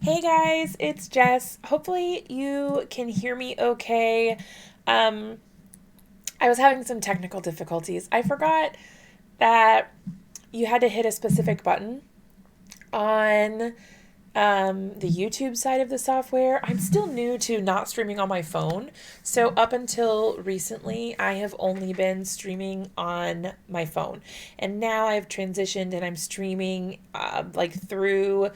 Hey guys, it's Jess. Hopefully you can hear me okay. Um, I was having some technical difficulties. I forgot that you had to hit a specific button on the YouTube side of the software. I'm still new to not streaming on my phone. So, up until recently, I have only been streaming on my phone. And now I've transitioned and I'm streaming like through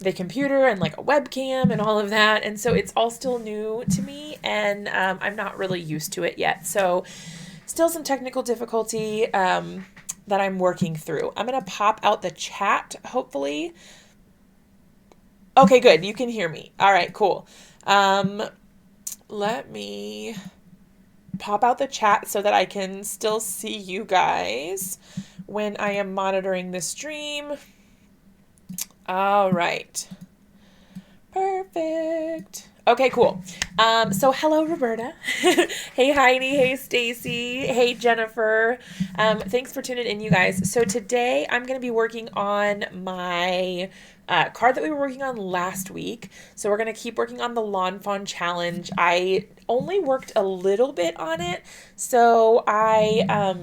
the computer and like a webcam and all of that. And so it's all still new to me and I'm not really used to it yet. So, still some technical difficulty that I'm working through. I'm going to pop out the chat, hopefully. Okay, good. You can hear me. All right, cool. Um, Let me pop out the chat so that I can still see you guys when I am monitoring the stream. All right. Perfect. Okay, cool. So hello, Roberta. Hey, Heidi. Hey, Stacy. Hey, Jennifer. Thanks for tuning in, you guys. So today I'm going to be working on my card that we were working on last week. So we're going to keep working on the Lawn Fawn challenge. I only worked a little bit on it, so I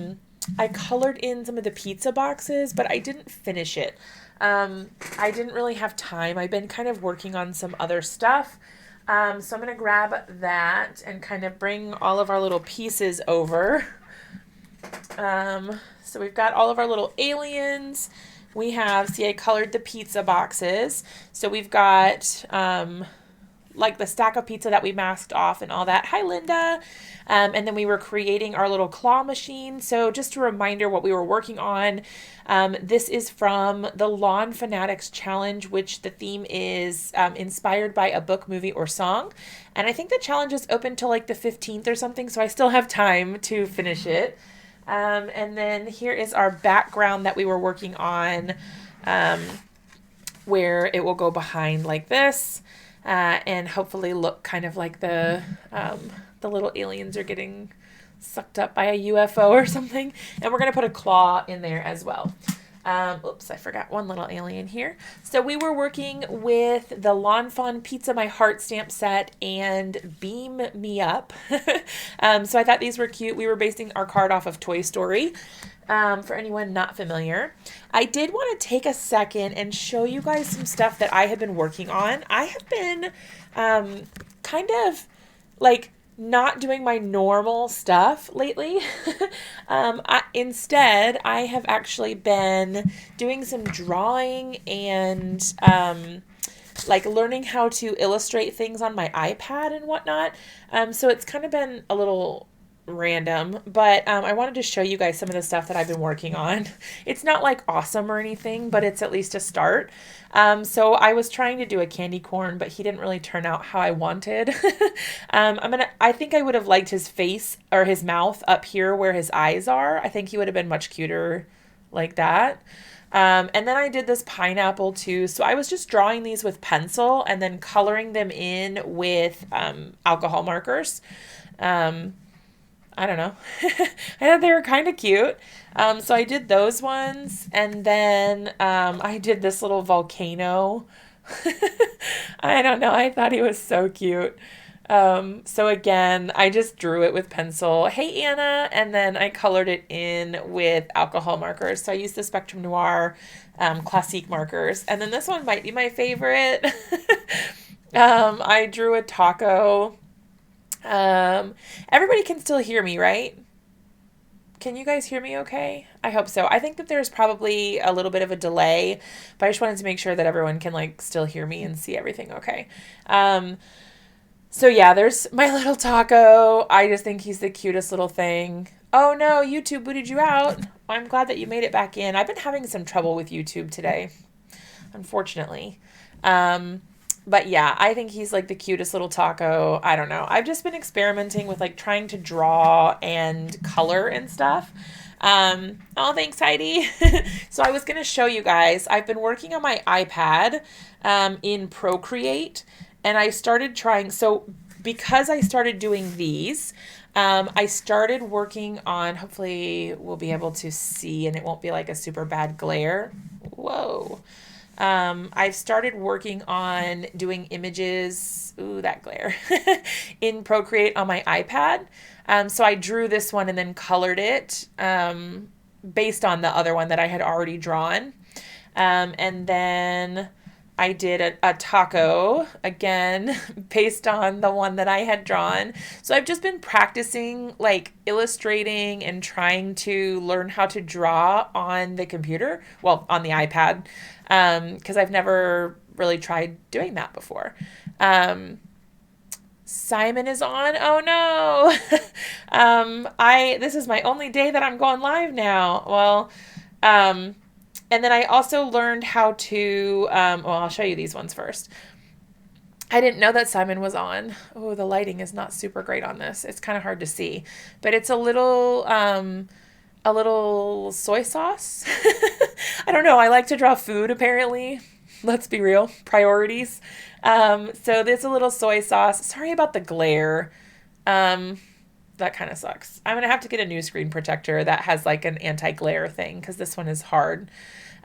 colored in some of the pizza boxes, but I didn't finish it. I didn't really have time. I've been kind of working on some other stuff. So I'm going to grab that and kind of bring all of our little pieces over. So we've got all of our little aliens. We have, see, I colored the pizza boxes. So we've got like the stack of pizza that we masked off and all that. Hi, Linda. And then we were creating our little claw machine. So just a reminder what we were working on. This is from the Lawn Fanatics Challenge, which the theme is inspired by a book, movie, or song. And I think the challenge is open till like the 15th or something, so I still have time to finish it. And then here is our background that we were working on, where it will go behind like this, and hopefully look kind of like the little aliens are getting sucked up by a UFO or something. And we're going to put a claw in there as well. Oops, I forgot one little alien here. So we were working with the Lawn Fawn Pizza My Heart stamp set and Beam Me Up. So I thought these were cute. We were basing our card off of Toy Story. For anyone not familiar, I did want to take a second and show you guys some stuff that I have been working on. I have been kind of like not doing my normal stuff lately. Instead, I have actually been doing some drawing and like learning how to illustrate things on my iPad and whatnot. So it's kind of been a little random, but I wanted to show you guys some of the stuff that I've been working on. It's not like awesome or anything, but it's at least a start. So I was trying to do a candy corn, but he didn't really turn out how I wanted. I think I would have liked his face or his mouth up here where his eyes are. I think he would have been much cuter like that. And then I did this pineapple too. So I was just drawing these with pencil and then coloring them in with alcohol markers. I don't know. I thought they were kind of cute. So I did those ones. And then I did this little volcano. I don't know. I thought he was so cute. So again, I just drew it with pencil. Hey, Anna. And then I colored it in with alcohol markers. So I used the Spectrum Noir Classique markers. And then this one might be my favorite. I drew a taco. Everybody can still hear me, right? Can you guys hear me okay? I hope so. I think that there's probably a little bit of a delay, but I just wanted to make sure that everyone can like still hear me and see everything okay. So yeah, there's my little taco. I just think he's the cutest little thing. Oh no, YouTube booted you out. I'm glad that you made it back in. I've been having some trouble with YouTube today, unfortunately. But yeah, I think he's like the cutest little taco. I don't know. I've just been experimenting with like trying to draw and color and stuff. Oh, thanks, Heidi. So I was going to show you guys. I've been working on my iPad in Procreate, and I started trying. So because I started doing these, I started working on, hopefully we'll be able to see and it won't be like a super bad glare. Whoa. I've started working on doing images, ooh, that glare, in Procreate on my iPad. So I drew this one and then colored it based on the other one that I had already drawn. And then I did a taco again based on the one that I had drawn. So I've just been practicing like illustrating and trying to learn how to draw on the computer, well, on the iPad, because I've never really tried doing that before. Simon is on. Oh no. I this is my only day that I'm going live now. Well, and then I also learned how to, well, I'll show you these ones first. I didn't know that Simon was on. Oh, the lighting is not super great on this. It's kind of hard to see, but it's a little soy sauce. I don't know. I like to draw food apparently. Let's be real. Priorities. So there's a little soy sauce. Sorry about the glare. That kind of sucks. I'm going to have to get a new screen protector that has like an anti-glare thing because this one is hard.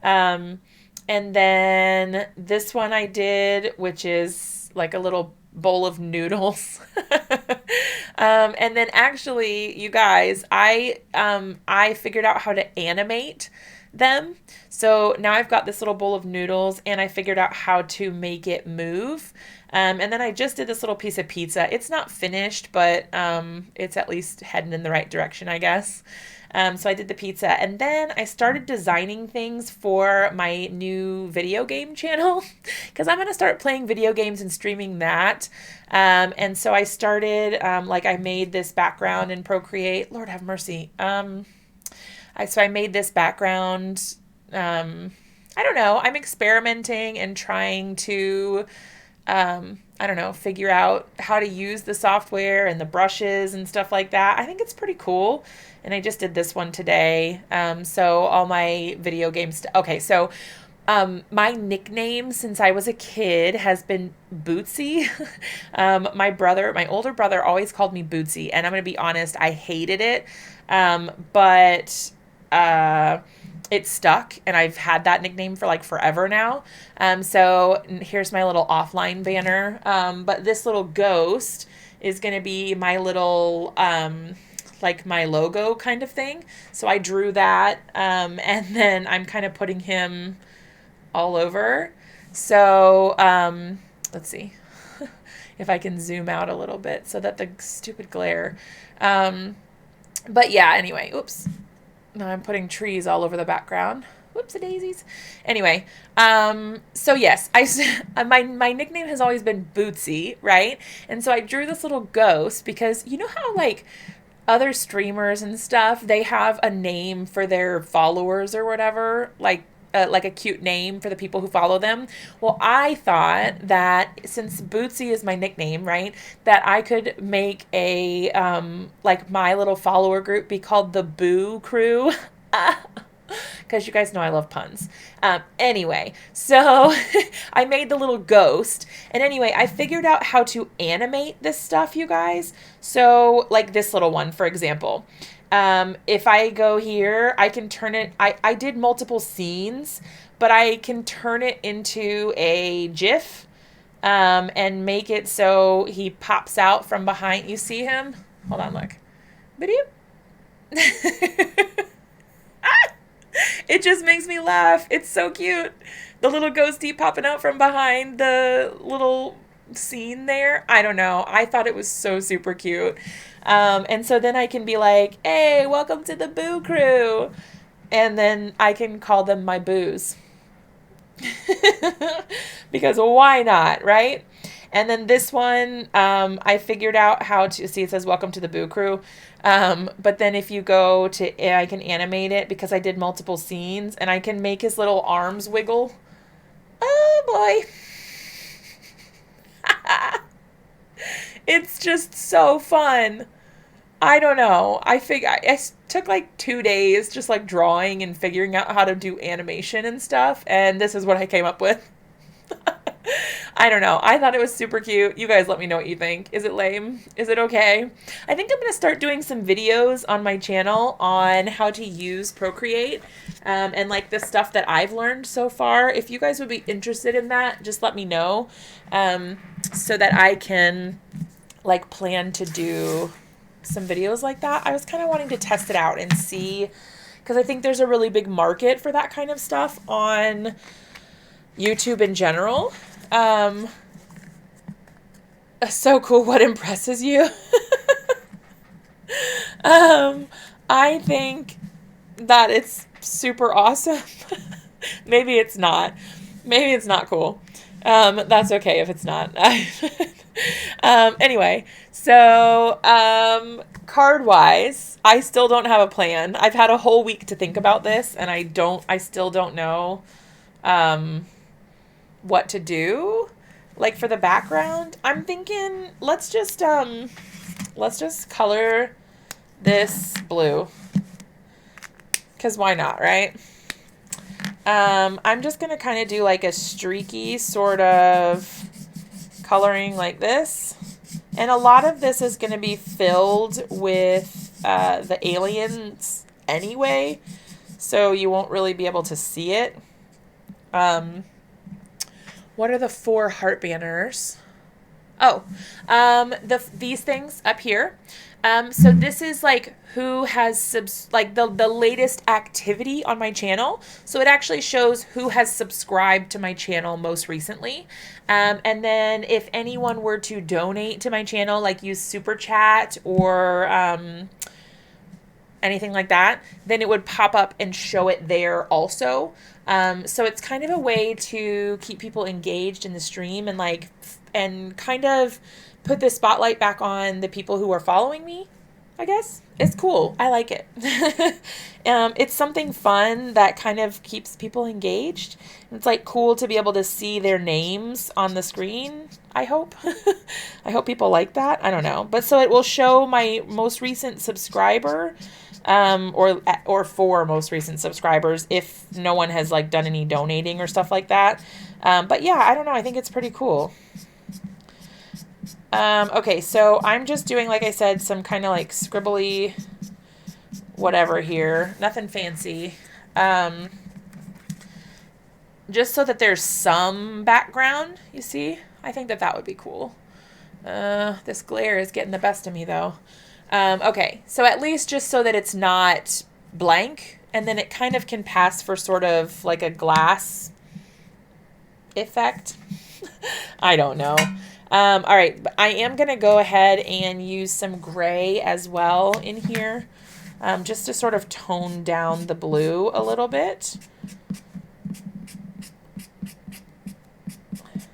And then this one I did, which is like a little bowl of noodles. And then actually, you guys, I figured out how to animate them. So now I've got this little bowl of noodles and I figured out how to make it move. And then I just did this little piece of pizza. It's not finished, but it's at least heading in the right direction, I guess. So I did the pizza and then I started designing things for my new video game channel because I'm going to start playing video games and streaming that. And so I started, like I made this background in Procreate. Lord have mercy. So I made this background. I don't know. I'm experimenting and trying to, I don't know, figure out how to use the software and the brushes and stuff like that. I think it's pretty cool. And I just did this one today. So all my video games. Okay, so my nickname since I was a kid has been Bootsy. My older brother always called me Bootsy. And I'm going to be honest, I hated it. But it stuck and I've had that nickname for like forever now. So here's my little offline banner. But this little ghost is going to be my little, like my logo kind of thing. So I drew that. And then I'm kind of putting him all over. So, let's see if I can zoom out a little bit so that the stupid glare, but yeah, anyway, oops. Now I'm putting trees all over the background. Whoopsie daisies. Anyway, so yes, my nickname has always been Bootsy, right? And so I drew this little ghost because you know how like other streamers and stuff, they have a name for their followers or whatever, like a cute name for the people who follow them. Well, I thought that since Bootsy is my nickname, right, that I could make a, like my little follower group be called the Boo Crew. Because you guys know I love puns. Anyway, so I made the little ghost. And anyway, I figured out how to animate this stuff, you guys. So like this little one, for example. If I go here, I can turn it, I did multiple scenes, but I can turn it into a GIF, and make it so he pops out from behind. You see him? Hold on, look. Video. It just makes me laugh. It's so cute. The little ghosty popping out from behind the little scene there. I don't know. I thought it was so super cute. And so then I can be like, hey, welcome to the Boo Crew. And then I can call them my boos. Because why not, right? And then this one, I figured out how to, see it says welcome to the Boo Crew. But then if you go to, I can animate it because I did multiple scenes and I can make his little arms wiggle. Oh boy. It's just so fun. I don't know. I took like 2 days just like drawing and figuring out how to do animation and stuff. And this is what I came up with. I don't know. I thought it was super cute. You guys let me know what you think. Is it lame? Is it okay? I think I'm going to start doing some videos on my channel on how to use Procreate and like the stuff that I've learned so far. If you guys would be interested in that, just let me know so that I can like plan to do some videos like that. I was kind of wanting to test it out and see, because I think there's a really big market for that kind of stuff on YouTube in general. So cool. What impresses you? I think that it's super awesome. Maybe it's not. Maybe it's not cool. That's okay if it's not. Anyway, so card wise, I still don't have a plan. I've had a whole week to think about this, and I still don't know what to do. Like for the background, I'm thinking let's just color this blue, because why not, right? I'm just gonna kind of do like a streaky sort of coloring like this, and a lot of this is going to be filled with the aliens anyway, so you won't really be able to see it. What are the 4 heart banners? Oh, these things up here. So this is like who has the latest activity on my channel. So it actually shows who has subscribed to my channel most recently. And then if anyone were to donate to my channel, like use Super Chat or anything like that, then it would pop up and show it there also. So it's kind of a way to keep people engaged in the stream and kind of put the spotlight back on the people who are following me, I guess. It's cool. I like it. It's something fun that kind of keeps people engaged. It's like cool to be able to see their names on the screen, I hope. I hope people like that. I don't know. But so it will show my most recent subscriber, or 4 most recent subscribers if no one has like done any donating or stuff like that. But yeah, I don't know. I think it's pretty cool. Okay, so I'm just doing, like I said, some kind of like scribbly whatever here. Nothing fancy. Just so that there's some background, you see? I think that would be cool. This glare is getting the best of me, though. Okay, so at least just so that it's not blank, and then it kind of can pass for sort of like a glass effect. I don't know. All right, but I am going to go ahead and use some gray as well in here, just to sort of tone down the blue a little bit.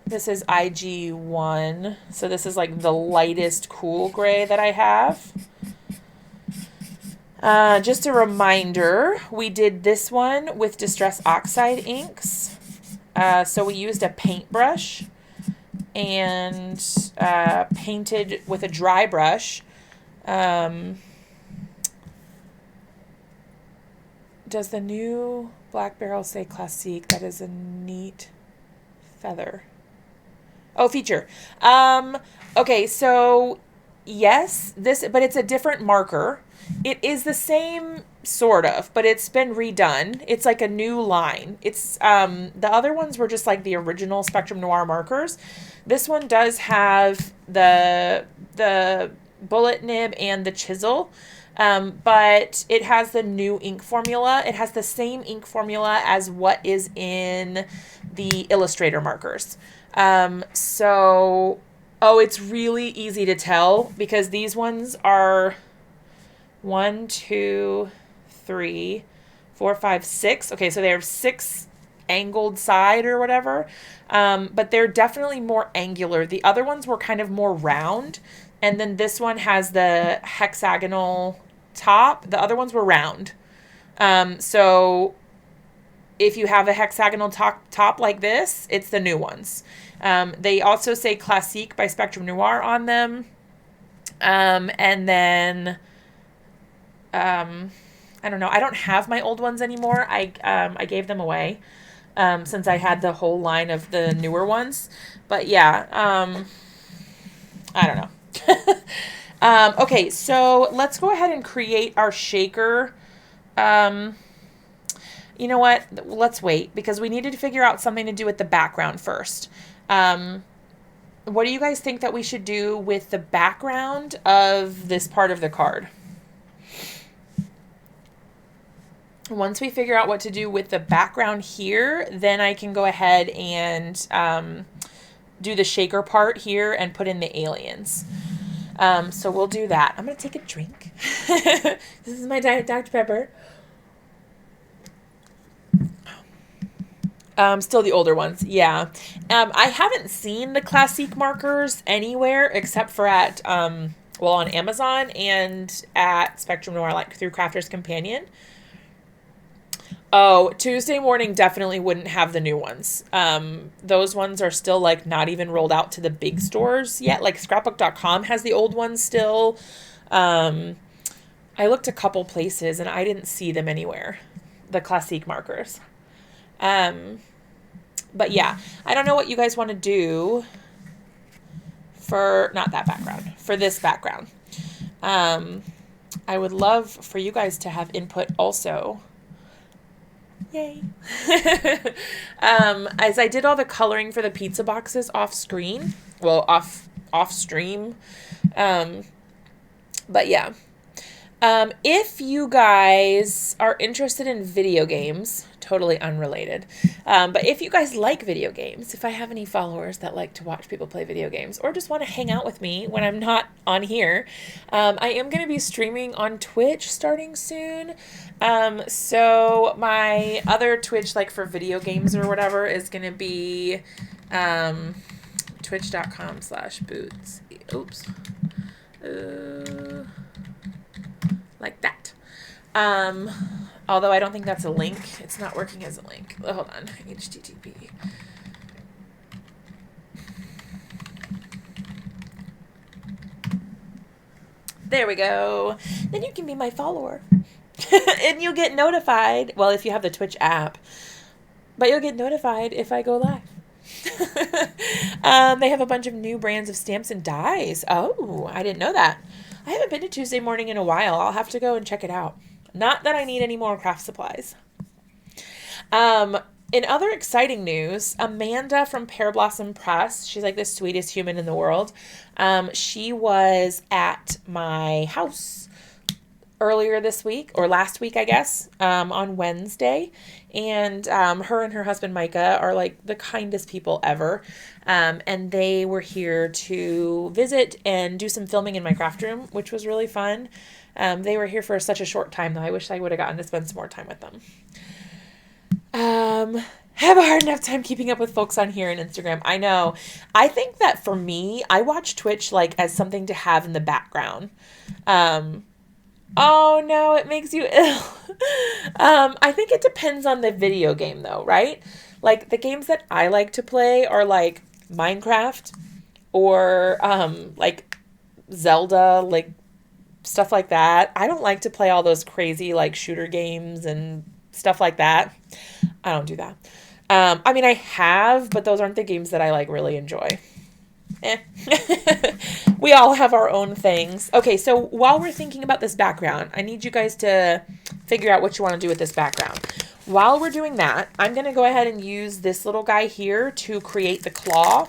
This is IG1, so this is like the lightest cool gray that I have. Just a reminder, we did this one with Distress Oxide inks. So we used a paintbrush and painted with a dry brush. Does the new black barrel say classique? That is a neat feather. Oh, feature. Okay, so yes, but it's a different marker. It is the same sort of, but it's been redone. It's like a new line. It's the other ones were just like the original Spectrum Noir markers. This one does have the bullet nib and the chisel, but it has the new ink formula. It has the same ink formula as what is in the Illustrator markers. So, it's really easy to tell because these ones are 1, 2, 3, 4, 5, 6. Okay, so they have 6 angled side or whatever, but they're definitely more angular. The other ones were kind of more round, and then this one has the hexagonal top. The other ones were round. So if you have a hexagonal top like this, it's the new ones. They also say Classique by Spectrum Noir on them. And then, I don't know. I don't have my old ones anymore. I gave them away. since I had the whole line of the newer ones. But yeah, I don't know. Okay, so let's go ahead and create our shaker. You know what? Let's wait because we needed to figure out something to do with the background first. What do you guys think that we should do with the background of this part of the card? Once we figure out what to do with the background here, then I can go ahead and do the shaker part here and put in the aliens. So we'll do that. I'm going to take a drink. This is my Diet Dr. Pepper. Still the older ones. Yeah. I haven't seen the Classique markers anywhere except for at, on Amazon and at Spectrum Noir, like through Crafter's Companion. Oh, Tuesday Morning definitely wouldn't have the new ones. Those ones are still like not even rolled out to the big stores yet. Like scrapbook.com has the old ones still. I looked a couple places and I didn't see them anywhere. The Classique markers. But yeah, I don't know what you guys want to do for, not that background, for this background. I would love for you guys to have input also. Yay. As I did all the coloring for the pizza boxes off screen, well, off stream. But yeah. If you guys are interested in video games, totally unrelated, but if you guys like video games, if I have any followers that like to watch people play video games or just want to hang out with me when I'm not on here, I am going to be streaming on Twitch starting soon. So my other Twitch, like for video games or whatever, is going to be twitch.com/boots. Oops. Like that. Although I don't think that's a link. It's not working as a link. Oh, hold on. HTTP. There we go. Then you can be my follower. And you'll get notified. Well, if you have the Twitch app. But you'll get notified if I go live. They have a bunch of new brands of stamps and dies. Oh, I didn't know that. I haven't been to Tuesday Morning in a while. I'll have to go and check it out. Not that I need any more craft supplies. In other exciting news, Amanda from Pear Blossom Press, she's like the sweetest human in the world. She was at my house earlier this week, or last week, I guess, on Wednesday. And her and her husband, Micah, are like the kindest people ever. And they were here to visit and do some filming in my craft room, which was really fun. They were here for such a short time, though. I wish I would have gotten to spend some more time with them. Have a hard enough time keeping up with folks on here and Instagram. I know. I think that for me, I watch Twitch like as something to have in the background. Oh no, it makes you ill. I think it depends on the video game though, right? Like the games that I like to play are like Minecraft or like Zelda, like stuff like that. I don't like to play all those crazy like shooter games and stuff like that. I don't do that. I mean, I have, but those aren't the games that I like really enjoy. We all have our own things. Okay, so while we're thinking about this background, I need you guys to figure out what you want to do with this background. While we're doing that, I'm going to go ahead and use this little guy here to create the claw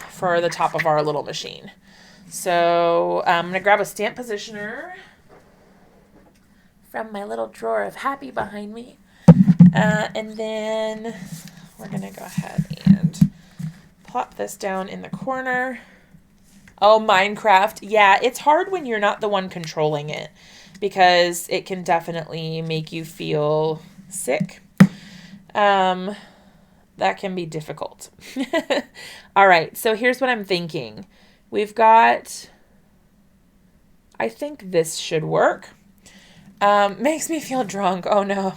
for the top of our little machine. So I'm going to grab a stamp positioner from my little drawer of Happy behind me. And then we're going to go ahead and plop this down in the corner. Oh, Minecraft. Yeah, it's hard when you're not the one controlling it because it can definitely make you feel sick. That can be difficult. All right, so here's what I'm thinking. We've got, I think this should work. Makes me feel drunk. Oh no.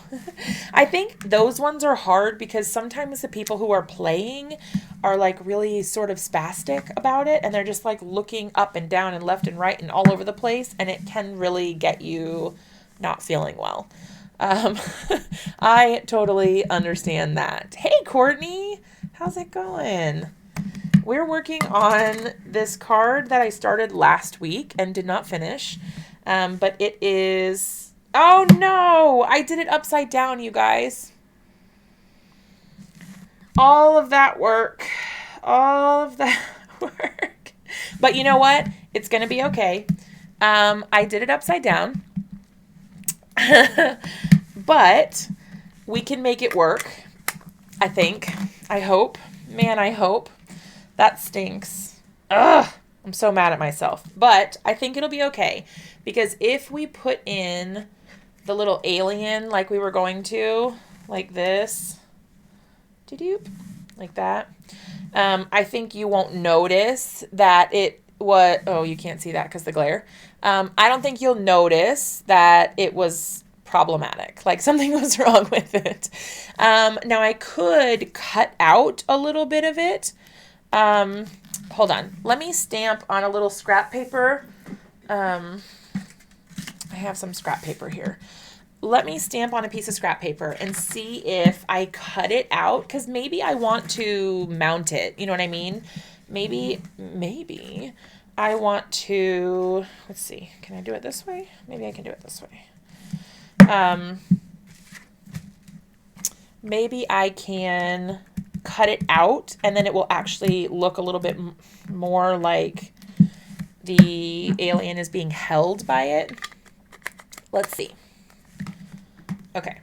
I think those ones are hard because sometimes the people who are playing are like really sort of spastic about it and they're just like looking up and down and left and right and all over the place and it can really get you not feeling well. Um, I totally understand that. Hey, Courtney, how's it going? We're working on this card that I started last week and did not finish. But it is, oh no, I did it upside down, you guys. All of that work. But you know what? It's going to be okay. I did it upside down. But we can make it work, I think. I hope. Man, I hope. That stinks. Ugh, I'm so mad at myself. But I think it'll be okay. Because if we put in the little alien like we were going to, like this, like that, I think you won't notice that oh, you can't see that because the glare. I don't think you'll notice that it was problematic, like something was wrong with it. Now I could cut out a little bit of it. Hold on. Let me stamp on a little scrap paper. I have some scrap paper here. Let me stamp on a piece of scrap paper and see if I cut it out, because maybe I want to mount it. You know what I mean? Maybe I want to, let's see, can I do it this way? Maybe I can do it this way. Maybe I can cut it out and then it will actually look a little bit more like the alien is being held by it. Let's see. Okay.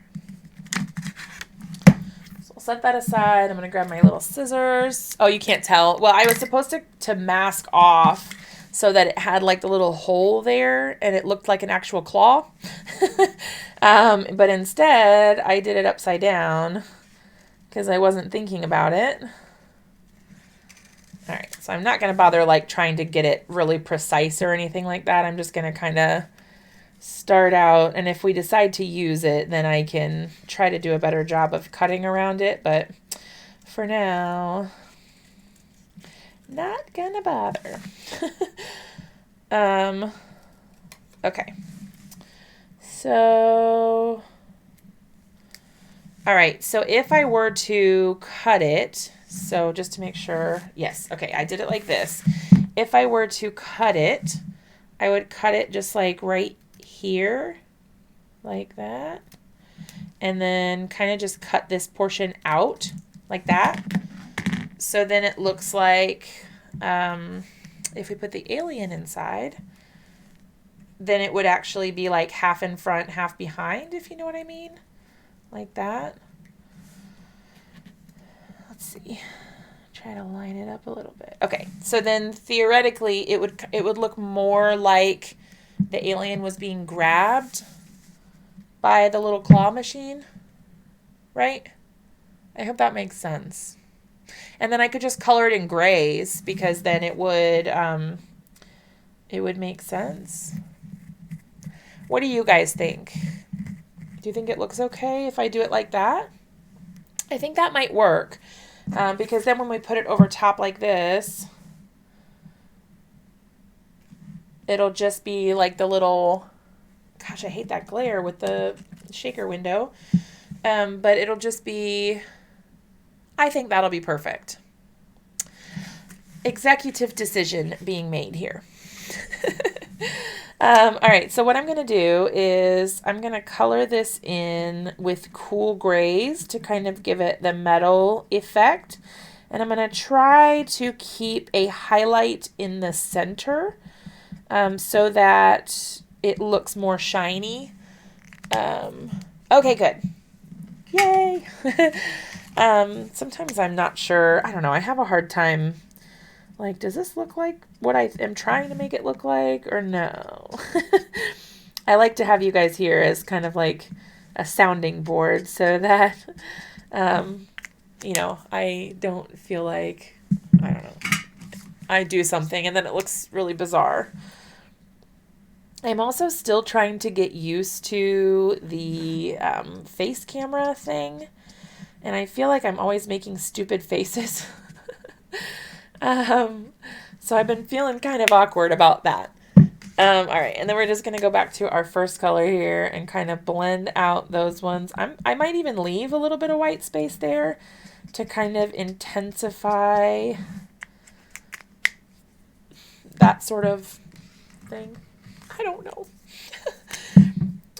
So I'll set that aside. I'm going to grab my little scissors. Oh, you can't tell. Well, I was supposed to mask off so that it had like the little hole there and it looked like an actual claw. But instead I did it upside down because I wasn't thinking about it. All right, so I'm not going to bother like trying to get it really precise or anything like that. I'm just going to kind of start out, and if we decide to use it, then I can try to do a better job of cutting around it, but for now, not gonna bother. Okay. So, all right, so if I were to cut it, so just to make sure, yes, okay, I did it like this. If I were to cut it, I would cut it just like right here, like that, and then kind of just cut this portion out like that. So then it looks like if we put the alien inside, then it would actually be like half in front, half behind, if you know what I mean, like that. Let's see, try to line it up a little bit. Okay, so then theoretically it would look more like the alien was being grabbed by the little claw machine, right? I hope that makes sense. And then I could just color it in grays because then it would make sense. What do you guys think? Do you think it looks okay if I do it like that? I think that might work because then when we put it over top like this, it'll just be like the little, gosh, I hate that glare with the shaker window. But it'll just be, I think that'll be perfect. Executive decision being made here. All right, so what I'm going to do is I'm going to color this in with cool grays to kind of give it the metal effect. And I'm going to try to keep a highlight in the center so that it looks more shiny. Okay, good. Yay! Sometimes I'm not sure. I don't know. I have a hard time. Like, does this look like what I am trying to make it look like or no? I like to have you guys here as kind of like a sounding board so that, you know, I don't feel like, I don't know, I do something and then it looks really bizarre. I'm also still trying to get used to the face camera thing, and I feel like I'm always making stupid faces. So I've been feeling kind of awkward about that. All right, and then we're just gonna go back to our first color here and kind of blend out those ones. I might even leave a little bit of white space there to kind of intensify that sort of thing. I don't know.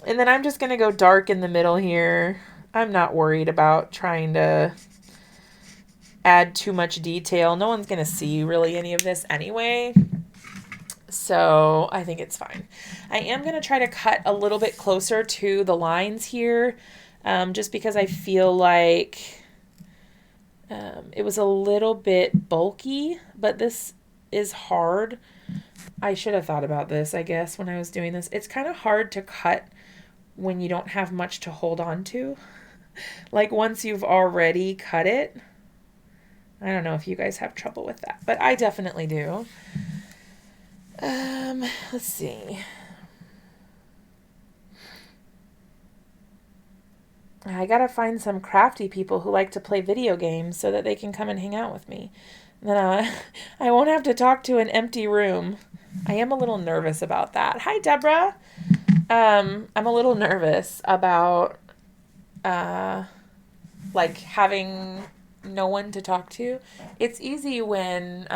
And then I'm just gonna go dark in the middle here. I'm not worried about trying to add too much detail. No one's gonna see really any of this anyway. So I think it's fine. I am going to try to cut a little bit closer to the lines here, just because I feel like it was a little bit bulky, but this is hard. I should have thought about this, I guess, when I was doing this. It's kind of hard to cut when you don't have much to hold on to. Like once you've already cut it. I don't know if you guys have trouble with that, but I definitely do. Let's see. I gotta find some crafty people who like to play video games so that they can come and hang out with me. And then I won't have to talk to an empty room. I am a little nervous about that. Hi, Deborah. I'm a little nervous about like having no one to talk to. It's easy when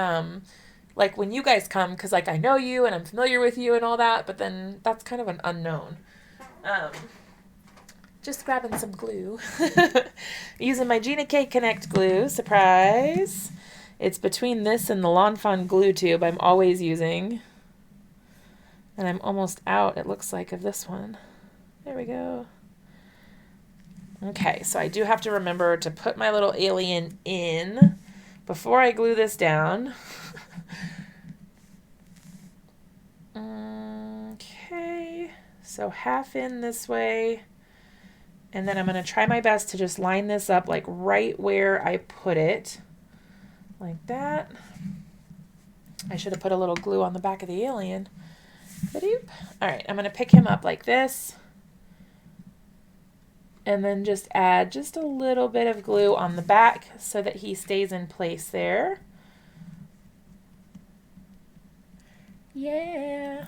like when you guys come, because like I know you and I'm familiar with you and all that, but then that's kind of an unknown. Just grabbing some glue. Using my Gina K Connect glue. Surprise. It's between this and the Lawn Fawn glue tube I'm always using. And I'm almost out, it looks like, of this one. There we go. Okay, so I do have to remember to put my little alien in before I glue this down. Okay, so half in this way. And then I'm going to try my best to just line this up like right where I put it. Like that. I should have put a little glue on the back of the alien. Ba-doop. All right, I'm going to pick him up like this. And then just add just a little bit of glue on the back so that he stays in place there. Yeah.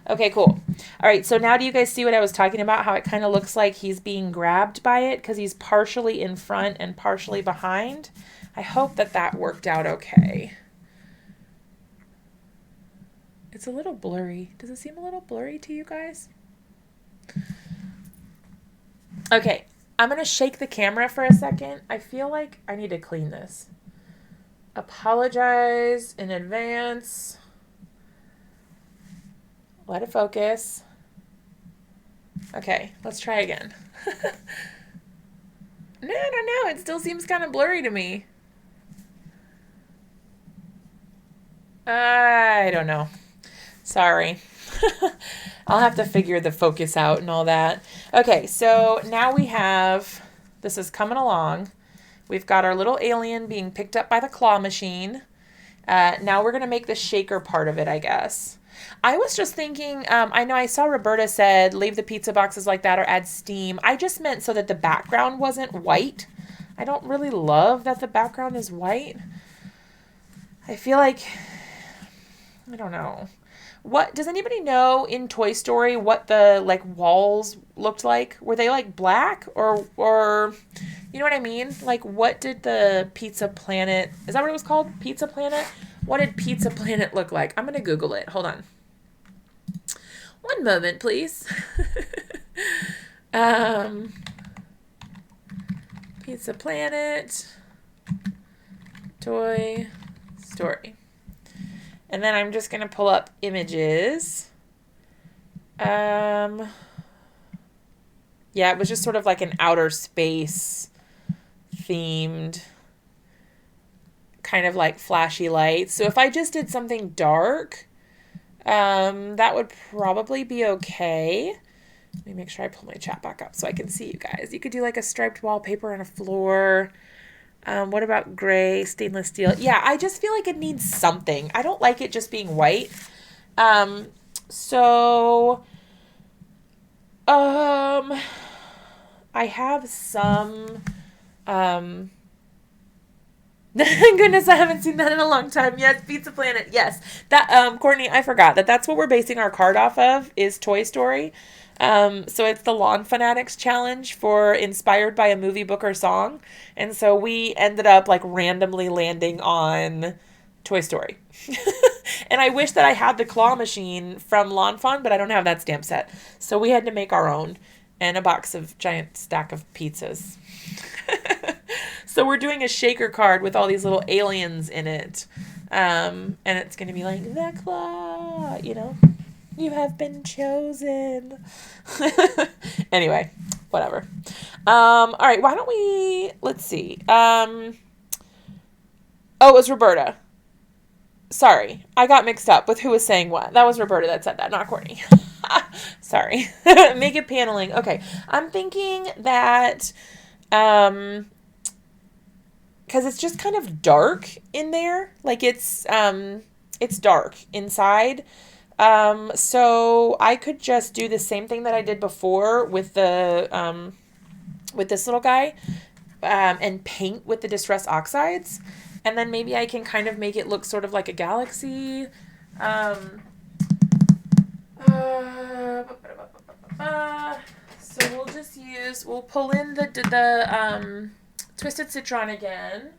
Okay, cool. All right, so now do you guys see what I was talking about? How it kind of looks like he's being grabbed by it because he's partially in front and partially behind. I hope that that worked out okay. It's a little blurry. Does it seem a little blurry to you guys? Okay, I'm going to shake the camera for a second. I feel like I need to clean this. Apologize in advance. Let it focus. Okay, let's try again. No, it still seems kind of blurry to me. I don't know. Sorry. I'll have to figure the focus out and all that. Okay, so now we have, this is coming along. We've got our little alien being picked up by the claw machine. Now we're going to make the shaker part of it, I guess. I was just thinking, I know I saw Roberta said leave the pizza boxes like that or add steam. I just meant so that the background wasn't white. I don't really love that the background is white. I feel like, I don't know. What does anybody know in Toy Story what the like walls looked like? Were they like black or you know what I mean? Like what did the Pizza Planet, is that what it was called? Pizza Planet? What did Pizza Planet look like? I'm going to Google it. Hold on. One moment, please. Pizza Planet Toy Story. And then I'm just going to pull up images. Yeah, it was just sort of like an outer space themed kind of like flashy lights. So if I just did something dark, that would probably be okay. Let me make sure I pull my chat back up so I can see you guys. You could do like a striped wallpaper on a floor. What about gray, stainless steel? Yeah, I just feel like it needs something. I don't like it just being white. So, I have some, Goodness, I haven't seen that in a long time. Yes, Pizza Planet. Yes. That Courtney, I forgot that's what we're basing our card off of is Toy Story. So it's the Lawn Fanatics challenge for inspired by a movie, book, or song. And so we ended up like randomly landing on Toy Story. And I wish that I had the claw machine from Lawn Fawn, but I don't have that stamp set. So we had to make our own and a box of giant stack of pizzas. So we're doing a shaker card with all these little aliens in it. And it's going to be like, the claw, you know, you have been chosen. Anyway, whatever. All right, why don't we, let's see. Oh, it was Roberta. Sorry, I got mixed up with who was saying what. That was Roberta that said that, not Courtney. Sorry. Make it paneling. Okay, I'm thinking that, because it's just kind of dark in there. Like it's dark inside. So I could just do the same thing that I did before with the, with this little guy, and paint with the Distress Oxides. And then maybe I can kind of make it look sort of like a galaxy. So we'll pull in the Twisted Citron again.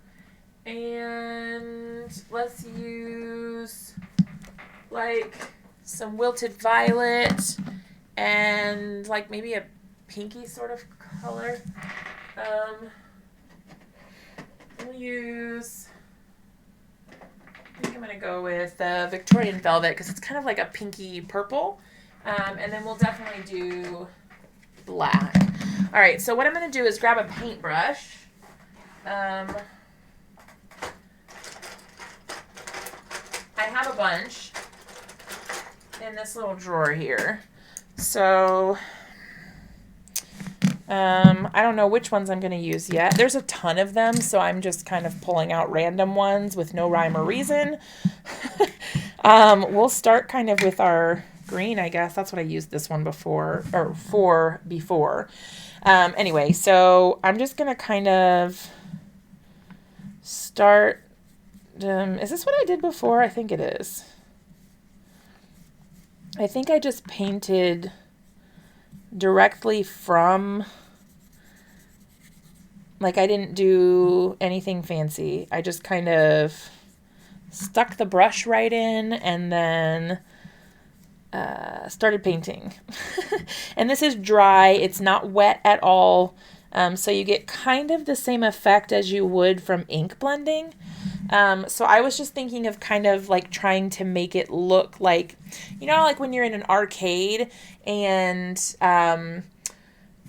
And let's use like some Wilted Violet and like maybe a pinky sort of color. We'll use, I think I'm going to go with Victorian Velvet because it's kind of like a pinky purple. And then we'll definitely do black. All right, so what I'm going to do is grab a paintbrush. I have a bunch in this little drawer here. So I don't know which ones I'm going to use yet. There's a ton of them, so I'm just kind of pulling out random ones with no rhyme or reason. We'll start kind of with our green, I guess. That's what I used this one before, or for before. Anyway, so I'm just going to kind of start. Is this what I did before? I think it is. I think I just painted directly from, like I didn't do anything fancy. I just kind of stuck the brush right in and then started painting. And this is dry. It's not wet at all. So you get kind of the same effect as you would from ink blending. So I was just thinking of kind of like trying to make it look like, you know, like when you're in an arcade and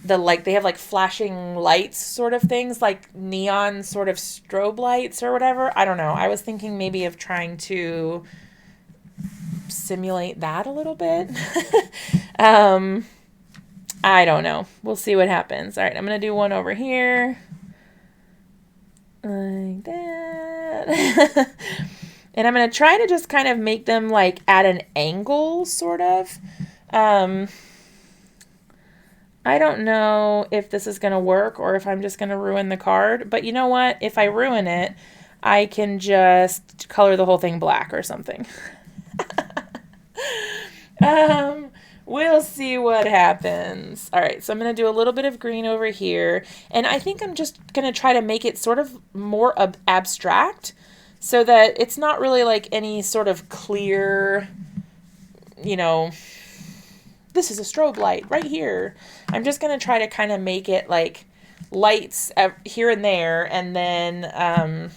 they have like flashing lights sort of things, like neon sort of strobe lights or whatever. I don't know. I was thinking maybe of trying to simulate that a little bit. I don't know. We'll see what happens. All right, I'm going to do one over here. Like that. And I'm going to try to just kind of make them like at an angle, sort of. I don't know if this is going to work or if I'm just going to ruin the card. But you know what? If I ruin it, I can just color the whole thing black or something. We'll see what happens. All right, so I'm going to do a little bit of green over here. And I think I'm just going to try to make it sort of more abstract so that it's not really like any sort of clear, you know, this is a strobe light right here. I'm just going to try to kind of make it like lights here and there. And then,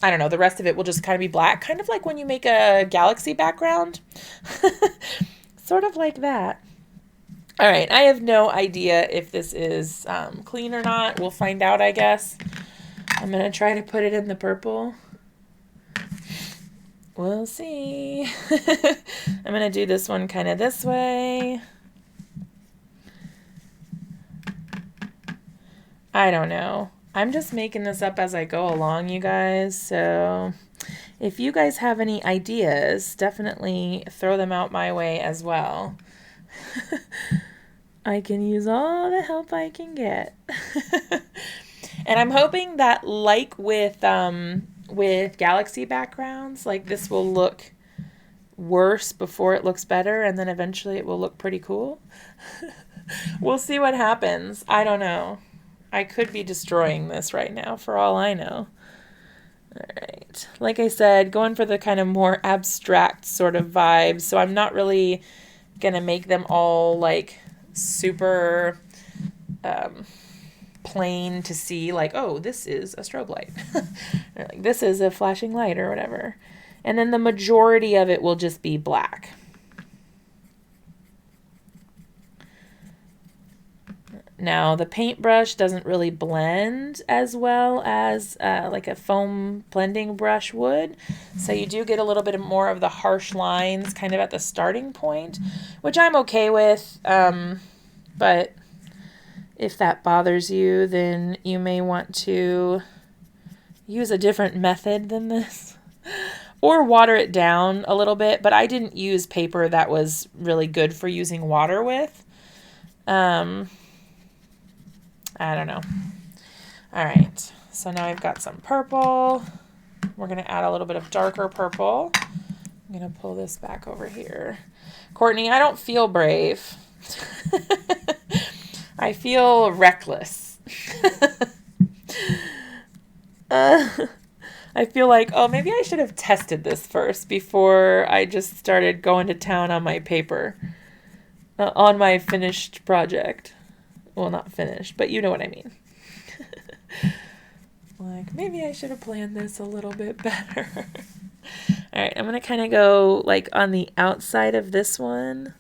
I don't know, the rest of it will just kind of be black, kind of like when you make a galaxy background. Sort of like that. All right, I have no idea if this is clean or not. We'll find out, I guess. I'm going to try to put it in the purple. We'll see. I'm going to do this one kind of this way. I don't know. I'm just making this up as I go along, you guys. So if you guys have any ideas, definitely throw them out my way as well. I can use all the help I can get. And I'm hoping that like with galaxy backgrounds, like this will look worse before it looks better, and then eventually it will look pretty cool. We'll see what happens. I don't know. I could be destroying this right now for all I know. All right. Like I said, going for the kind of more abstract sort of vibes. So I'm not really going to make them all like super plain to see, like, oh, this is a strobe light. Or like, this is a flashing light or whatever. And then the majority of it will just be black. Now, the paintbrush doesn't really blend as well as like a foam blending brush would. So you do get a little bit more of the harsh lines kind of at the starting point, which I'm okay with. But if that bothers you, then you may want to use a different method than this. Or water it down a little bit. But I didn't use paper that was really good for using water with. I don't know. All right, so now I've got some purple. We're going to add a little bit of darker purple. I'm going to pull this back over here. Courtney, I don't feel brave. I feel reckless. I feel like, oh, maybe I should have tested this first before I just started going to town on my paper, on my finished project. Well, not finished, but you know what I mean. Like, maybe I should have planned this a little bit better. All right, I'm going to kind of go, like, on the outside of this one.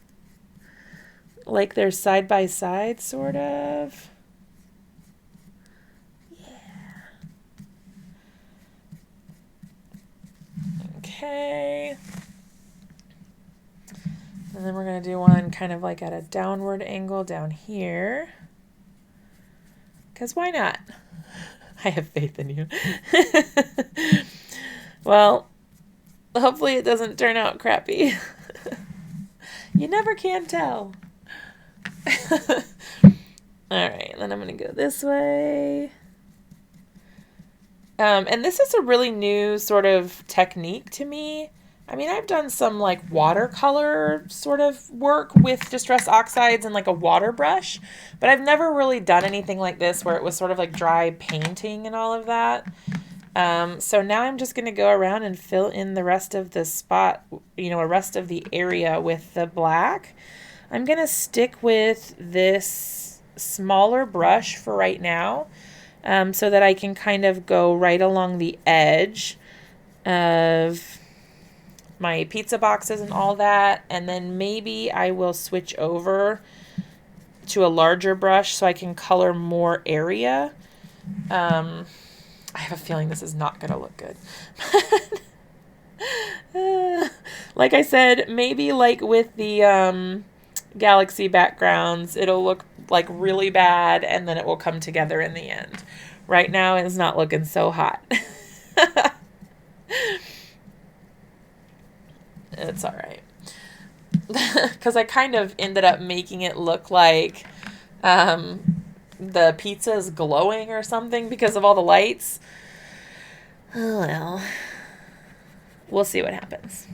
Like they're side by side, sort of. Yeah. Okay. And then we're going to do one kind of like at a downward angle down here. Because why not? I have faith in you. Well, hopefully it doesn't turn out crappy. You never can tell. All right, then I'm going to go this way. And this is a really new sort of technique to me. I mean, I've done some like watercolor sort of work with Distress Oxides and like a water brush, but I've never really done anything like this where it was sort of like dry painting and all of that. So now I'm just going to go around and fill in the rest of the spot, you know, the rest of the area with the black. I'm going to stick with this smaller brush for right now, so that I can kind of go right along the edge of my pizza boxes and all that, and then maybe I will switch over to a larger brush so I can color more area. I have a feeling this is not going to look good. Like I said, maybe like with the galaxy backgrounds, it'll look like really bad and then it will come together in the end. Right now it's not looking so hot. It's all right. Because I kind of ended up making it look like the pizza is glowing or something because of all the lights. Oh, well, we'll see what happens.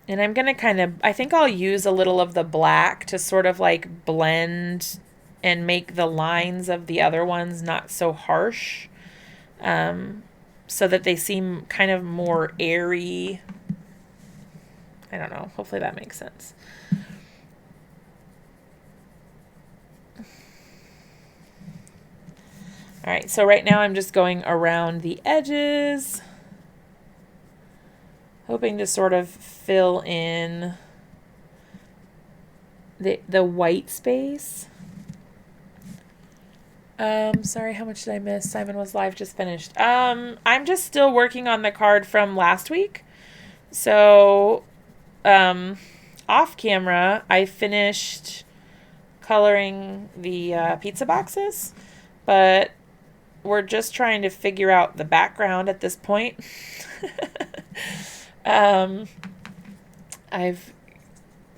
And I'm going to kind of, I think I'll use a little of the black to sort of like blend and make the lines of the other ones not so harsh. So that they seem kind of more airy. I don't know. Hopefully that makes sense. All right, so right now I'm just going around the edges, hoping to sort of fill in the white space. Sorry, how much did I miss? Simon Was Live just finished. I'm just still working on the card from last week. So, off camera, I finished coloring the pizza boxes, but we're just trying to figure out the background at this point. I've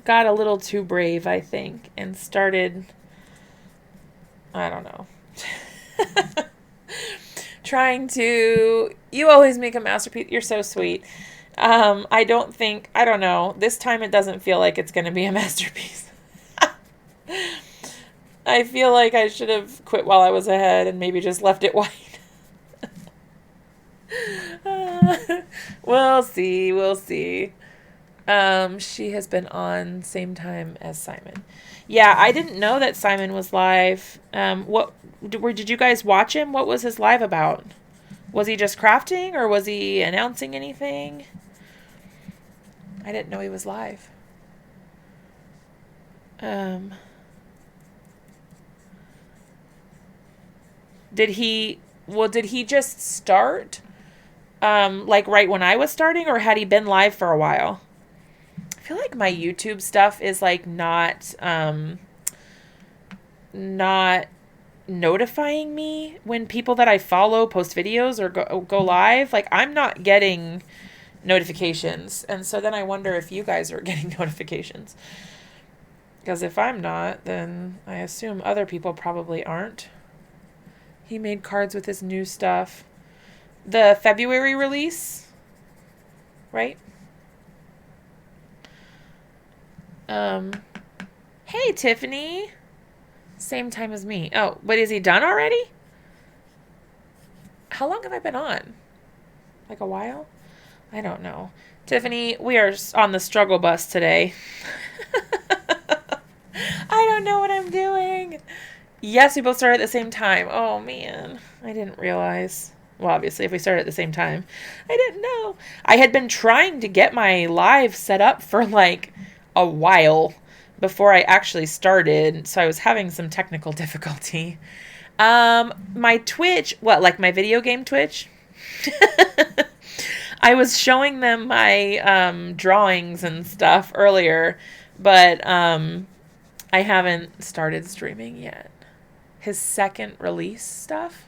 got a little too brave, I think, and started, I don't know, trying to, you always make a masterpiece. You're so sweet. I don't know. This time it doesn't feel like it's going to be a masterpiece. I feel like I should have quit while I was ahead and maybe just left it white. We'll see. We'll see. She has been on same time as Simon. Yeah, I didn't know that Simon was live. Did you guys watch him? What was his live about? Was he just crafting or was he announcing anything? I didn't know he was live. Did he just start like right when I was starting, or had he been live for a while? I feel like my YouTube stuff is like not notifying me when people that I follow post videos or go live. Like, I'm not getting notifications. And so then I wonder if you guys are getting notifications. Because if I'm not, then I assume other people probably aren't. He made cards with his new stuff. The February release, right? Hey, Tiffany. Same time as me. Oh, but is he done already? How long have I been on? Like a while? I don't know. Tiffany, we are on the struggle bus today. I don't know what I'm doing. Yes, we both started at the same time. Oh, man. I didn't realize. Well, obviously, if we started at the same time. I didn't know. I had been trying to get my live set up for like a while before I actually started, so I was having some technical difficulty. My Twitch, like my video game Twitch? I was showing them my drawings and stuff earlier, but I haven't started streaming yet. His second release stuff.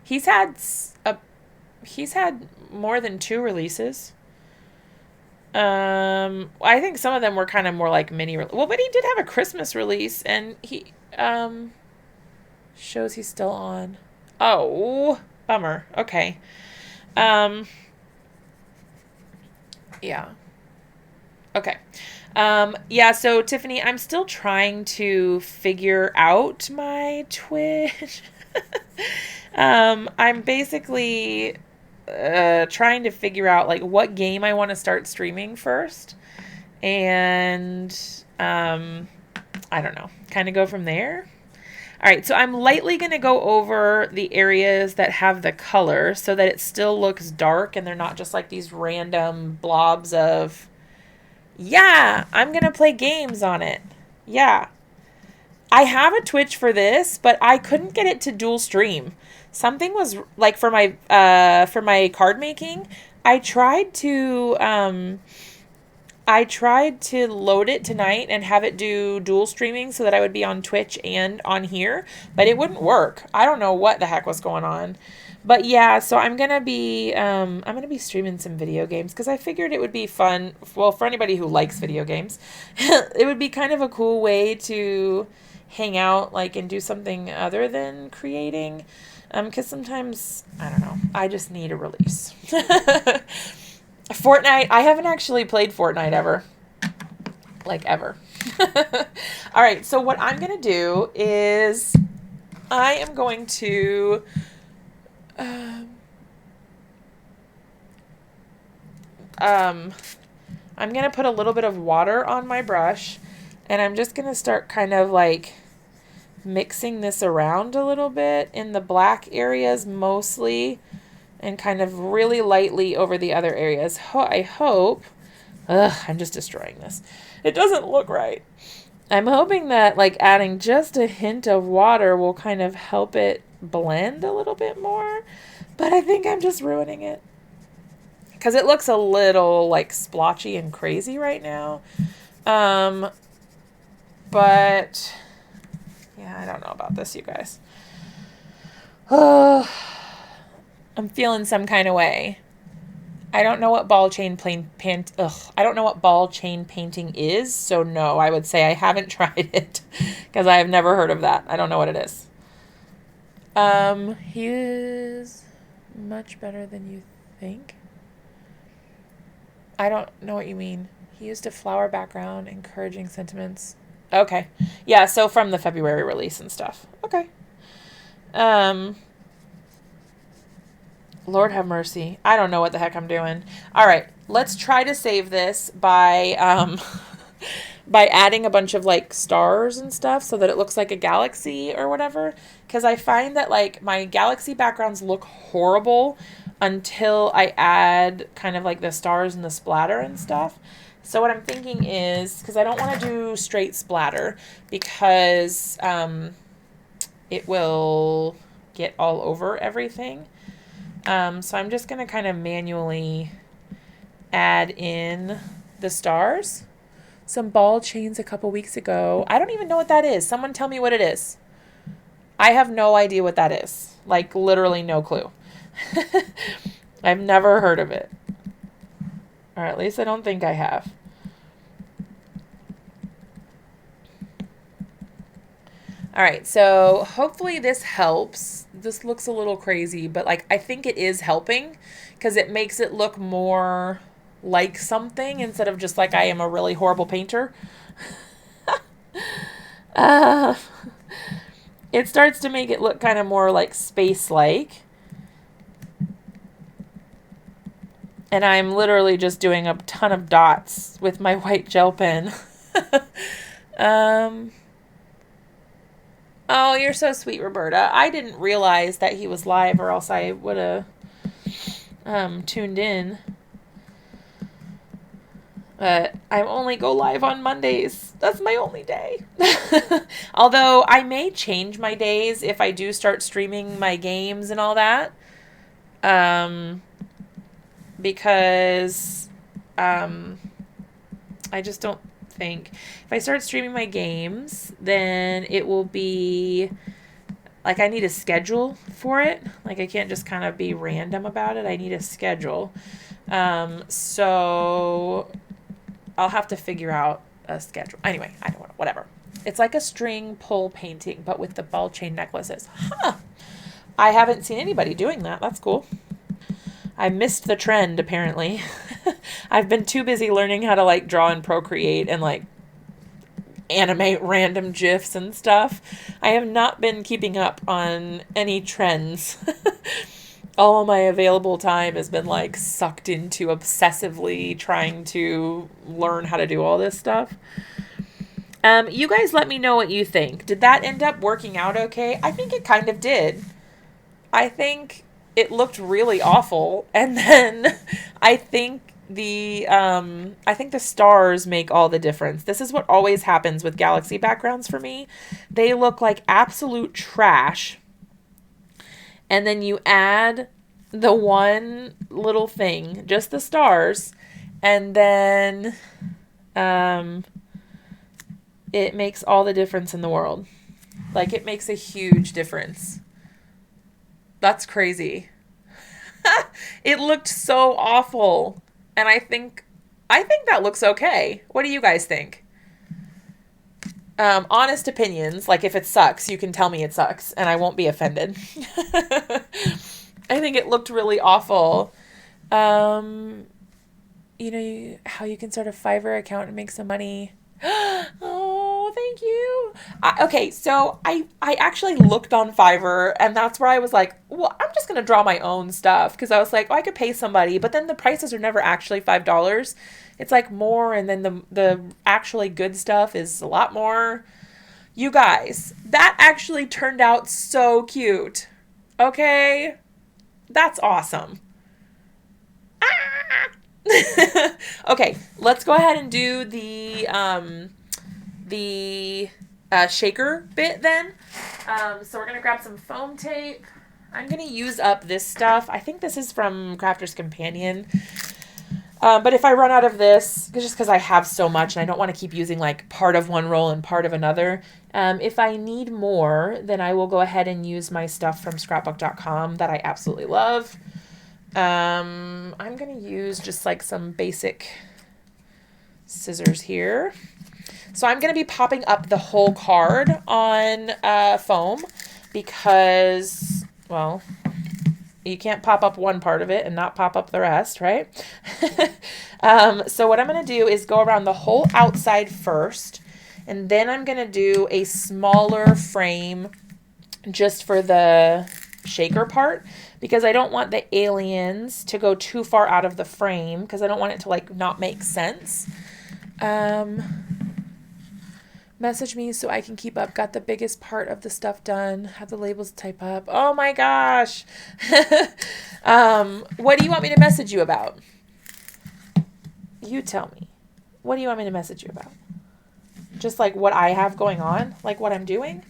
He's had more than 2 releases. I think some of them were kind of more like mini. Well, but he did have a Christmas release, and he shows he's still on. Oh, bummer. Okay. Yeah. Okay. Yeah, so Tiffany, I'm still trying to figure out my Twitch. I'm basically trying to figure out like what game I want to start streaming first. And I don't know, kind of go from there. All right, so I'm lightly going to go over the areas that have the color so that it still looks dark and they're not just like these random blobs of, yeah, I'm going to play games on it. Yeah. I have a Twitch for this, but I couldn't get it to dual stream. Something was like for my card making, I tried to load it tonight and have it do dual streaming so that I would be on Twitch and on here, but it wouldn't work. I don't know what the heck was going on. But yeah, so I'm going to be streaming some video games because I figured it would be fun. Well, for anybody who likes video games, it would be kind of a cool way to hang out like and do something other than creating. Because sometimes, I don't know, I just need a release. Fortnite, I haven't actually played Fortnite ever. Like, ever. All right, so what I'm going to do is I am going to... I'm going to put a little bit of water on my brush, and I'm just going to start kind of like mixing this around a little bit in the black areas mostly, and kind of really lightly over the other areas. I hope... I'm just destroying this. It doesn't look right. I'm hoping that like adding just a hint of water will kind of help it blend a little bit more, but I think I'm just ruining it because it looks a little like splotchy and crazy right now. But yeah, I don't know about this, you guys. I'm feeling some kind of way. I don't know what ball chain I don't know what ball chain painting is, so no, I would say I haven't tried it because I have never heard of that. I don't know what it is. He is much better than you think. I don't know what you mean. He used a flower background, encouraging sentiments. Okay. Yeah, so from the February release and stuff. Okay. Lord have mercy. I don't know what the heck I'm doing. All right, let's try to save this by by adding a bunch of like stars and stuff so that it looks like a galaxy or whatever. Because I find that like my galaxy backgrounds look horrible until I add kind of like the stars and the splatter and stuff. So what I'm thinking is, because I don't want to do straight splatter because it will get all over everything. So I'm just going to kind of manually add in the stars. Some ball chains a couple weeks ago. I don't even know what that is. Someone tell me what it is. I have no idea what that is. Like literally no clue. I've never heard of it. Or at least I don't think I have. All right, so hopefully this helps. This looks a little crazy, but like I think it is helping because it makes it look more like something instead of just like I am a really horrible painter. It starts to make it look kind of more like space-like. And I'm literally just doing a ton of dots with my white gel pen. Oh, you're so sweet, Roberta. I didn't realize that he was live or else I would have tuned in. But I only go live on Mondays. That's my only day. Although I may change my days if I do start streaming my games and all that. Because I just don't think if I start streaming my games, then it will be like I need a schedule for it. Like I can't just kind of be random about it. I need a schedule. So I'll have to figure out a schedule. Anyway, I don't know, whatever. It's like a string pull painting, but with the ball chain necklaces. Huh. I haven't seen anybody doing that. That's cool. I missed the trend, apparently. I've been too busy learning how to, like, draw and Procreate and, like, animate random GIFs and stuff. I have not been keeping up on any trends. All my available time has been, like, sucked into obsessively trying to learn how to do all this stuff. You guys let me know what you think. Did that end up working out okay? I think it kind of did. I think it looked really awful, and then I think the stars make all the difference. This is what always happens with galaxy backgrounds for me. They look like absolute trash, and then you add the one little thing, just the stars, and then it makes all the difference in the world. Like, it makes a huge difference. That's crazy. It looked so awful. And I think that looks okay. What do you guys think? Honest opinions, like if it sucks, you can tell me it sucks and I won't be offended. I think it looked really awful. You know how you can start a Fiverr account and make some money. Oh, thank you. Okay, so I actually looked on Fiverr, and that's where I was like, well, I'm just going to draw my own stuff, because I was like, oh, I could pay somebody, but then the prices are never actually $5. It's like more, and then the actually good stuff is a lot more. You guys, that actually turned out so cute. Okay? That's awesome. Okay, let's go ahead and do the shaker bit then. So we're going to grab some foam tape. I'm going to use up this stuff. I think this is from Crafter's Companion. But if I run out of this, just because I have so much and I don't want to keep using like part of one roll and part of another, if I need more, then I will go ahead and use my stuff from scrapbook.com that I absolutely love. I'm going to use just like some basic scissors here. So I'm going to be popping up the whole card on foam because, well, you can't pop up one part of it and not pop up the rest, right? So what I'm going to do is go around the whole outside first, and then I'm going to do a smaller frame just for the shaker part, because I don't want the aliens to go too far out of the frame, because I don't want it to like not make sense. Message me so I can keep up. Got the biggest part of the stuff done. Have the labels type up. Oh my gosh. What do you want me to message you about? You tell me. What do you want me to message you about? Just like what I have going on? Like what I'm doing?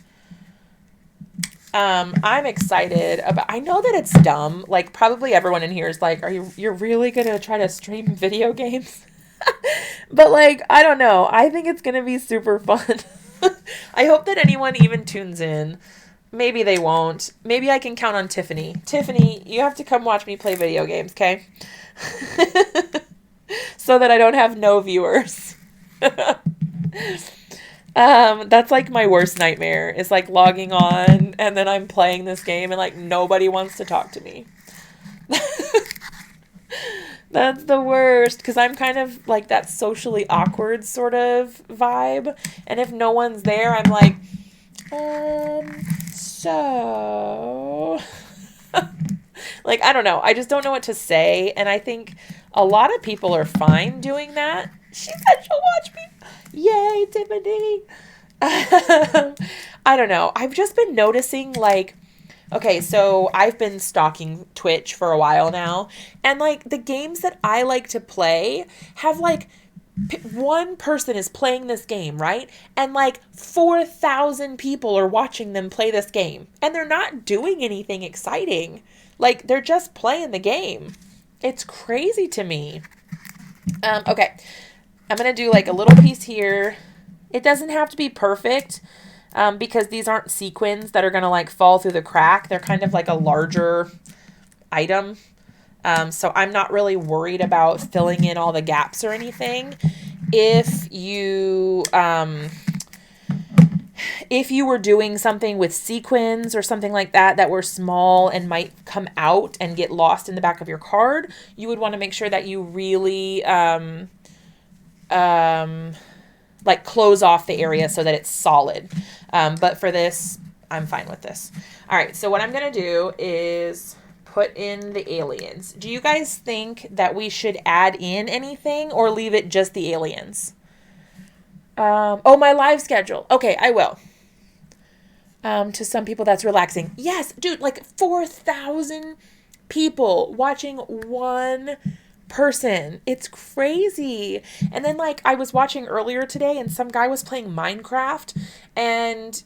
I'm excited about, I know that it's dumb. Like probably everyone in here is like, you're really going to try to stream video games? But like, I don't know. I think it's going to be super fun. I hope that anyone even tunes in. Maybe they won't. Maybe I can count on Tiffany. Tiffany, you have to come watch me play video games, okay? So that I don't have no viewers. That's like my worst nightmare, is like logging on and then I'm playing this game and like nobody wants to talk to me. That's the worst, because I'm kind of like that socially awkward sort of vibe. And if no one's there, I'm like, so... Like, I don't know. I just don't know what to say. And I think a lot of people are fine doing that. She said she'll watch me. Yay, Tiffany. I don't know. I've just been noticing like, okay, so I've been stalking Twitch for a while now, and like the games that I like to play have like one person is playing this game, right? And like 4,000 people are watching them play this game, and they're not doing anything exciting. Like they're just playing the game. It's crazy to me. Okay, I'm going to do like a little piece here. It doesn't have to be perfect. Because these aren't sequins that are going to like fall through the crack. They're kind of like a larger item. So I'm not really worried about filling in all the gaps or anything. If you were doing something with sequins or something like that that were small and might come out and get lost in the back of your card, you would want to make sure that you really like close off the area so that it's solid. But for this, I'm fine with this. All right, so what I'm going to do is put in the aliens. Do you guys think that we should add in anything or leave it just the aliens? Oh, my live schedule. Okay, I will. To some people, that's relaxing. Yes, dude, like 4,000 people watching one person. It's crazy. And then like I was watching earlier today and some guy was playing Minecraft, and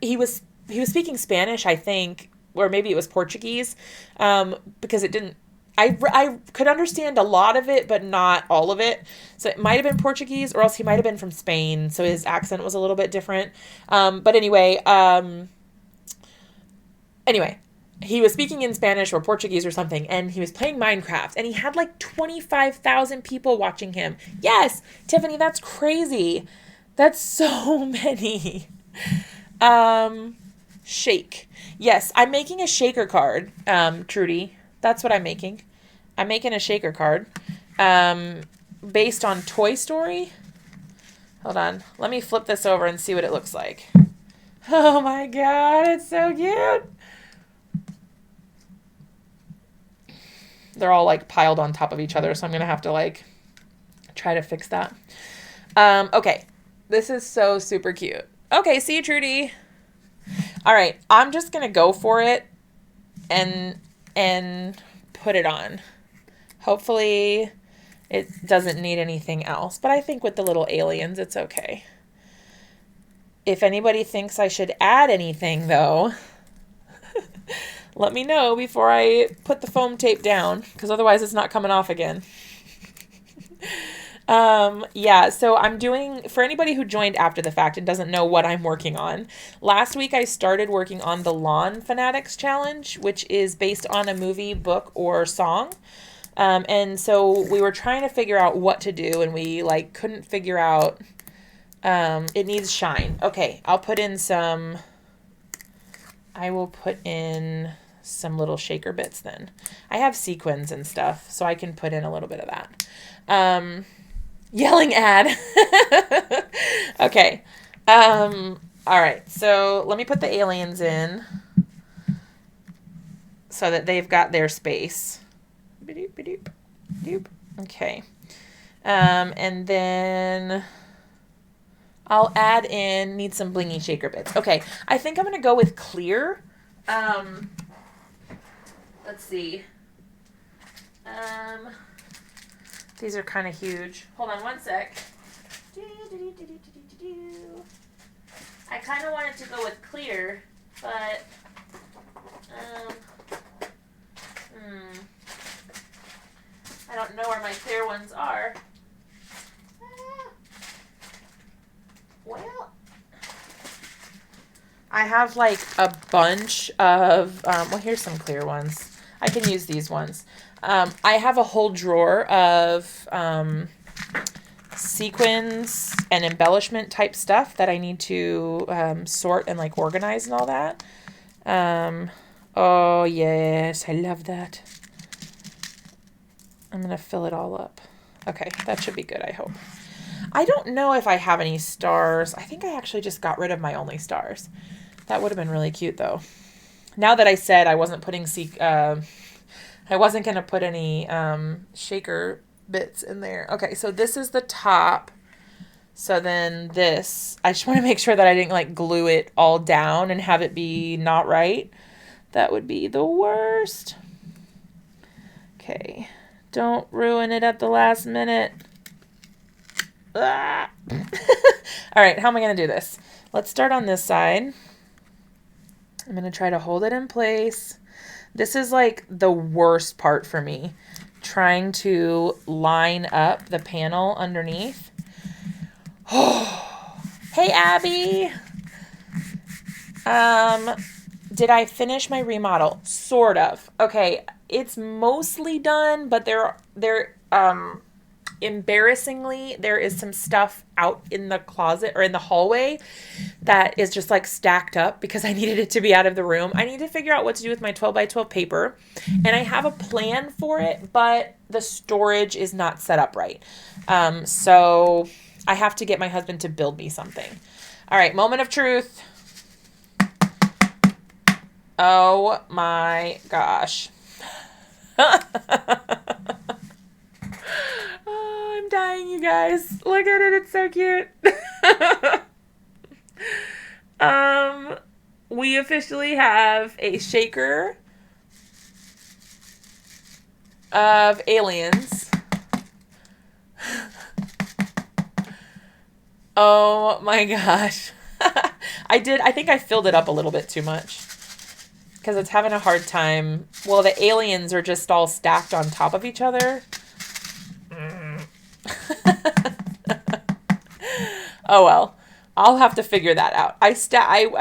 he was speaking Spanish, I think, or maybe it was Portuguese, because it didn't, I could understand a lot of it but not all of it. So it might have been Portuguese, or else he might have been from Spain, so his accent was a little bit different. But anyway, he was speaking in Spanish or Portuguese or something, and he was playing Minecraft, and he had like 25,000 people watching him. Yes, Tiffany, that's crazy. That's so many. Shake. Yes, I'm making a shaker card, Trudy. That's what I'm making. I'm making a shaker card based on Toy Story. Hold on. Let me flip this over and see what it looks like. Oh my God, it's so cute. They're all like piled on top of each other, so I'm going to have to like try to fix that. Okay. This is so super cute. Okay, see you, Trudy. All right, I'm just going to go for it and put it on. Hopefully it doesn't need anything else, but I think with the little aliens, it's okay. If anybody thinks I should add anything, though, let me know before I put the foam tape down, because otherwise it's not coming off again. Yeah, so I'm doing, for anybody who joined after the fact and doesn't know what I'm working on, last week I started working on the Lawn Fanatics Challenge, which is based on a movie, book, or song. And so we were trying to figure out what to do, and we like couldn't figure out, it needs shine. Okay, I will put in some little shaker bits then. I have sequins and stuff, so I can put in a little bit of that. Yelling ad. Okay. All right. So let me put the aliens in so that they've got their space. Okay. And then I'll need some blingy shaker bits. Okay. I think I'm going to go with clear. Let's see. These are kind of huge. Hold on one sec. I kind of wanted to go with clear, but I don't know where my clear ones are. Well, I have like a bunch of, well, here's some clear ones. I can use these ones. I have a whole drawer of sequins and embellishment type stuff that I need to sort and like organize and all that. Oh yes, I love that. I'm gonna fill it all up. Okay, that should be good, I hope. I don't know if I have any stars. I think I actually just got rid of my only stars. That would have been really cute though. Now that I said I wasn't putting I wasn't going to put any shaker bits in there. Okay, so this is the top. So then this, I just want to make sure that I didn't like glue it all down and have it be not right. That would be the worst. Okay, don't ruin it at the last minute. Ah. All right, how am I going to do this? Let's start on this side. I'm going to try to hold it in place. This is like the worst part for me, trying to line up the panel underneath. Oh, hey, Abby. Did I finish my remodel? Sort of. Okay, it's mostly done, but embarrassingly, there is some stuff out in the closet or in the hallway that is just like stacked up because I needed it to be out of the room. I need to figure out what to do with my 12 by 12 paper, and I have a plan for it, but the storage is not set up right. So I have to get my husband to build me something. All right, moment of truth. Oh my gosh. I'm dying, you guys. Look at it. It's so cute. We officially have a shaker of aliens. Oh my gosh. I think I filled it up a little bit too much because it's having a hard time. Well, the aliens are just all stacked on top of each other. Oh well, I'll have to figure that out. I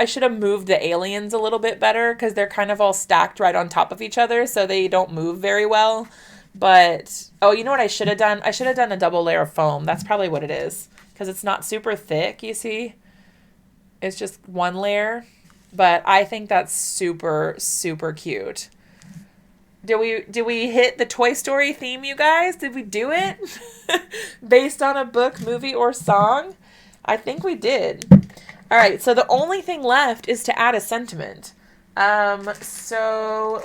should have moved the aliens a little bit better because they're kind of all stacked right on top of each other, so they don't move very well. But oh, you know what I should have done? I should have done a double layer of foam. That's probably what it is because it's not super thick. You see, it's just one layer. But I think that's super super cute. Did we hit the Toy Story theme, you guys? Did we do it? Based on a book, movie, or song? I think we did. All right, so the only thing left is to add a sentiment. So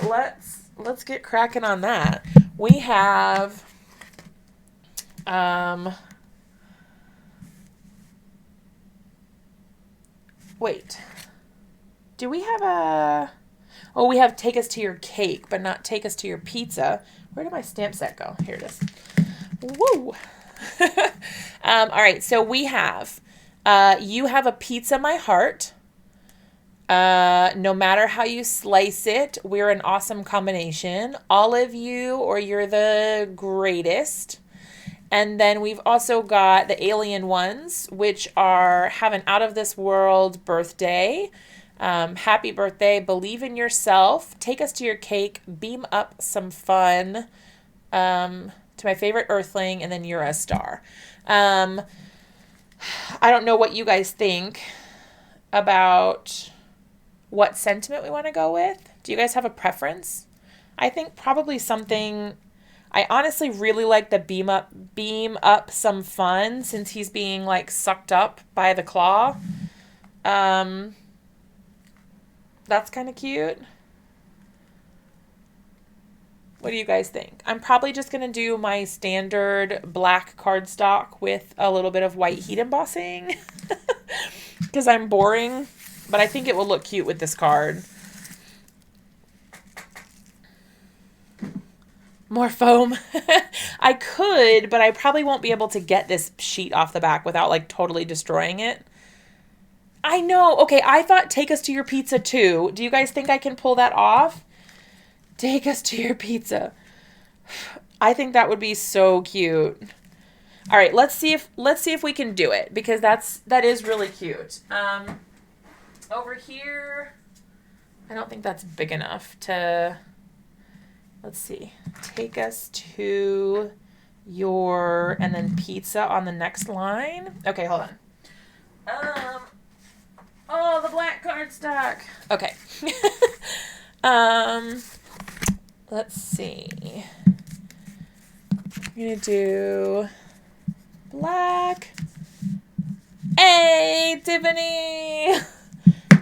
let's get cracking on that. We have wait. Do we have a Oh, we have take us to your cake, but not take us to your pizza. Where did my stamp set go? Here it is. Woo! All right, so we have, you have a pizza, my heart. No matter how you slice it, we're an awesome combination. All of you, or you're the greatest. And then we've also got the alien ones, which are have an out of this world birthday. Happy birthday, believe in yourself, take us to your cake, beam up some fun, to my favorite earthling, and then you're a star. I don't know what you guys think about what sentiment we want to go with. Do you guys have a preference? I think probably something, I honestly really like the beam up some fun, since he's being like sucked up by the claw. That's kind of cute. What do you guys think? I'm probably just going to do my standard black cardstock with a little bit of white heat embossing because I'm boring, but I think it will look cute with this card. More foam. I could, but I probably won't be able to get this sheet off the back without like totally destroying it. I know. Okay, I thought take us to your pizza too. Do you guys think I can pull that off? Take us to your pizza. I think that would be so cute. All right, let's see if we can do it, because that is really cute. Over here, I don't think that's big enough to. Let's see. Take us to your, and then pizza on the next line. Okay, hold on. Oh, the black cardstock. Okay. Let's see. I'm gonna do black. Hey, Tiffany!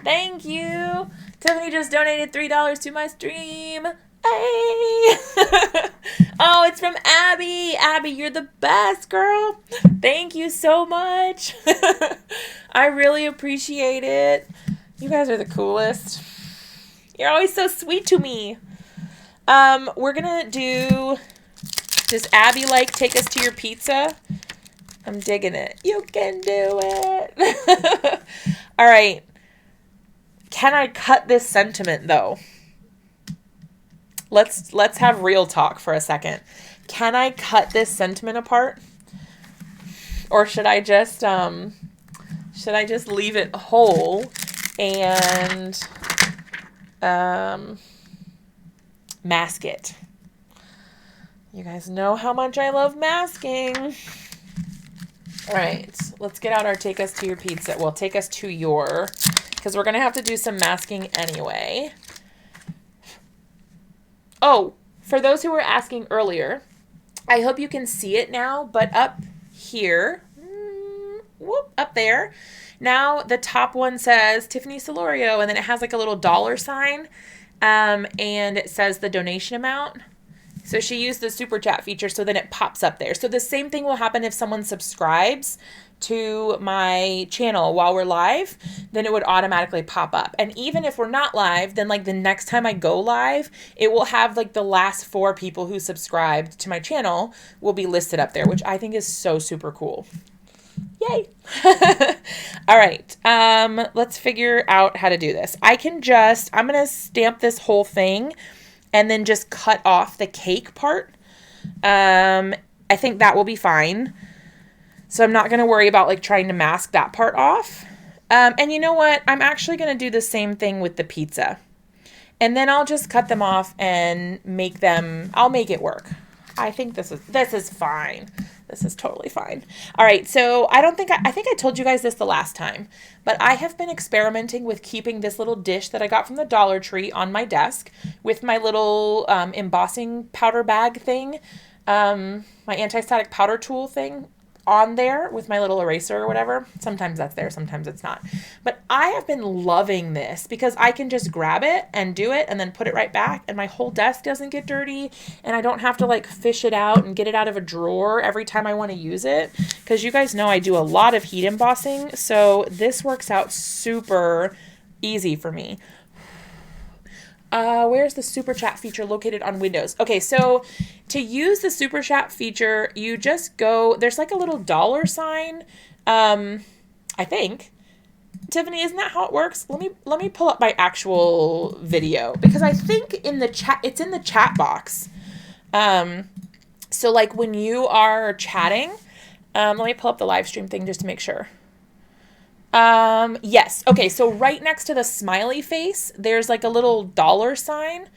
Thank you. Tiffany just donated $3 to my stream. Hey! Oh, it's from Abby. Abby, you're the best, girl. Thank you so much. I really appreciate it. You guys are the coolest. You're always so sweet to me. We're gonna do, does Abby like take us to your pizza? I'm digging it. You can do it. All right. Can I cut this sentiment though? Let's have real talk for a second. Can I cut this sentiment apart? Or should I just leave it whole and mask it? You guys know how much I love masking. All right, let's get out our take us to your pizza. Well, take us to your, because we're going to have to do some masking anyway. Oh, for those who were asking earlier, I hope you can see it now, but up here, whoop, up there, now the top one says Tiffany Solorio, and then it has like a little dollar sign, and it says the donation amount. So she used the super chat feature, so then it pops up there. So the same thing will happen if someone subscribes to my channel while we're live, then it would automatically pop up. And even if we're not live, then like the next time I go live, it will have like the last 4 people who subscribed to my channel will be listed up there, which I think is so super cool. Yay. All right. Let's figure out how to do this. I'm going to stamp this whole thing and then just cut off the cake part. I think that will be fine. So I'm not going to worry about like trying to mask that part off. And you know what? I'm actually going to do the same thing with the pizza. And then I'll just cut them off and I'll make it work. I think this is fine. This is totally fine. All right. So I think I told you guys this the last time, but I have been experimenting with keeping this little dish that I got from the Dollar Tree on my desk with my little embossing powder bag thing, my anti-static powder tool thing on there with my little eraser or whatever. Sometimes that's there, sometimes it's not. But I have been loving this because I can just grab it and do it and then put it right back, and my whole desk doesn't get dirty, and I don't have to like fish it out and get it out of a drawer every time I want to use it, because you guys know I do a lot of heat embossing, so this works out super easy for me. Where's the super chat feature located on Windows? Okay, so to use the super chat feature, you just go, there's like a little dollar sign, I think. Tiffany, isn't that how it works? Let me pull up my actual video, because I think in the chat, it's in the chat box. So like when you are chatting, let me pull up the live stream thing just to make sure. Yes. Okay. So right next to the smiley face, there's like a little dollar sign.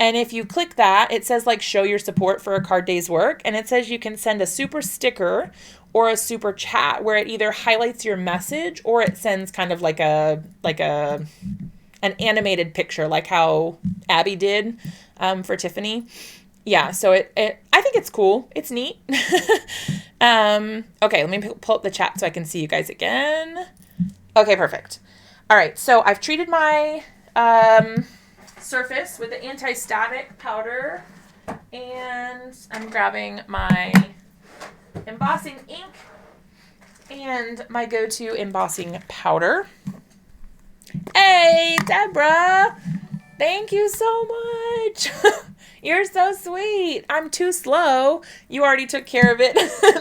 And if you click that, it says like show your support for a card day's work. And it says you can send a super sticker or a super chat where it either highlights your message or it sends kind of like an animated picture, like how Abby did for Tiffany. Yeah, so I think it's cool. It's neat. Okay, let me pull up the chat so I can see you guys again. Okay, perfect. All right, so I've treated my surface with the anti-static powder, and I'm grabbing my embossing ink and my go-to embossing powder. Hey, Deborah! Thank you so much! You're so sweet. I'm too slow. You already took care of it.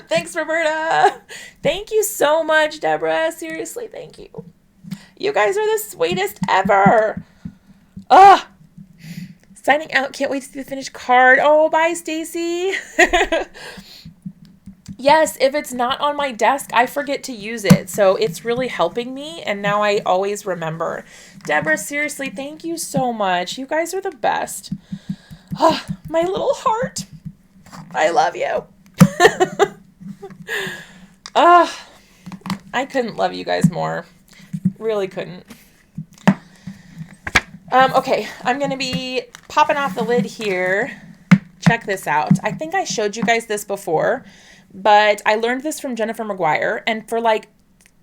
Thanks, Roberta. Thank you so much, Deborah. Seriously, thank you. You guys are the sweetest ever. Ugh. Signing out. Can't wait to see the finished card. Oh, bye, Stacy. Yes, if it's not on my desk, I forget to use it. So it's really helping me, and now I always remember. Deborah, seriously, thank you so much. You guys are the best. Oh, my little heart. I love you. Oh, I couldn't love you guys more. Really couldn't. Okay, I'm going to be popping off the lid here. Check this out. I think I showed you guys this before, but I learned this from Jennifer McGuire, and for like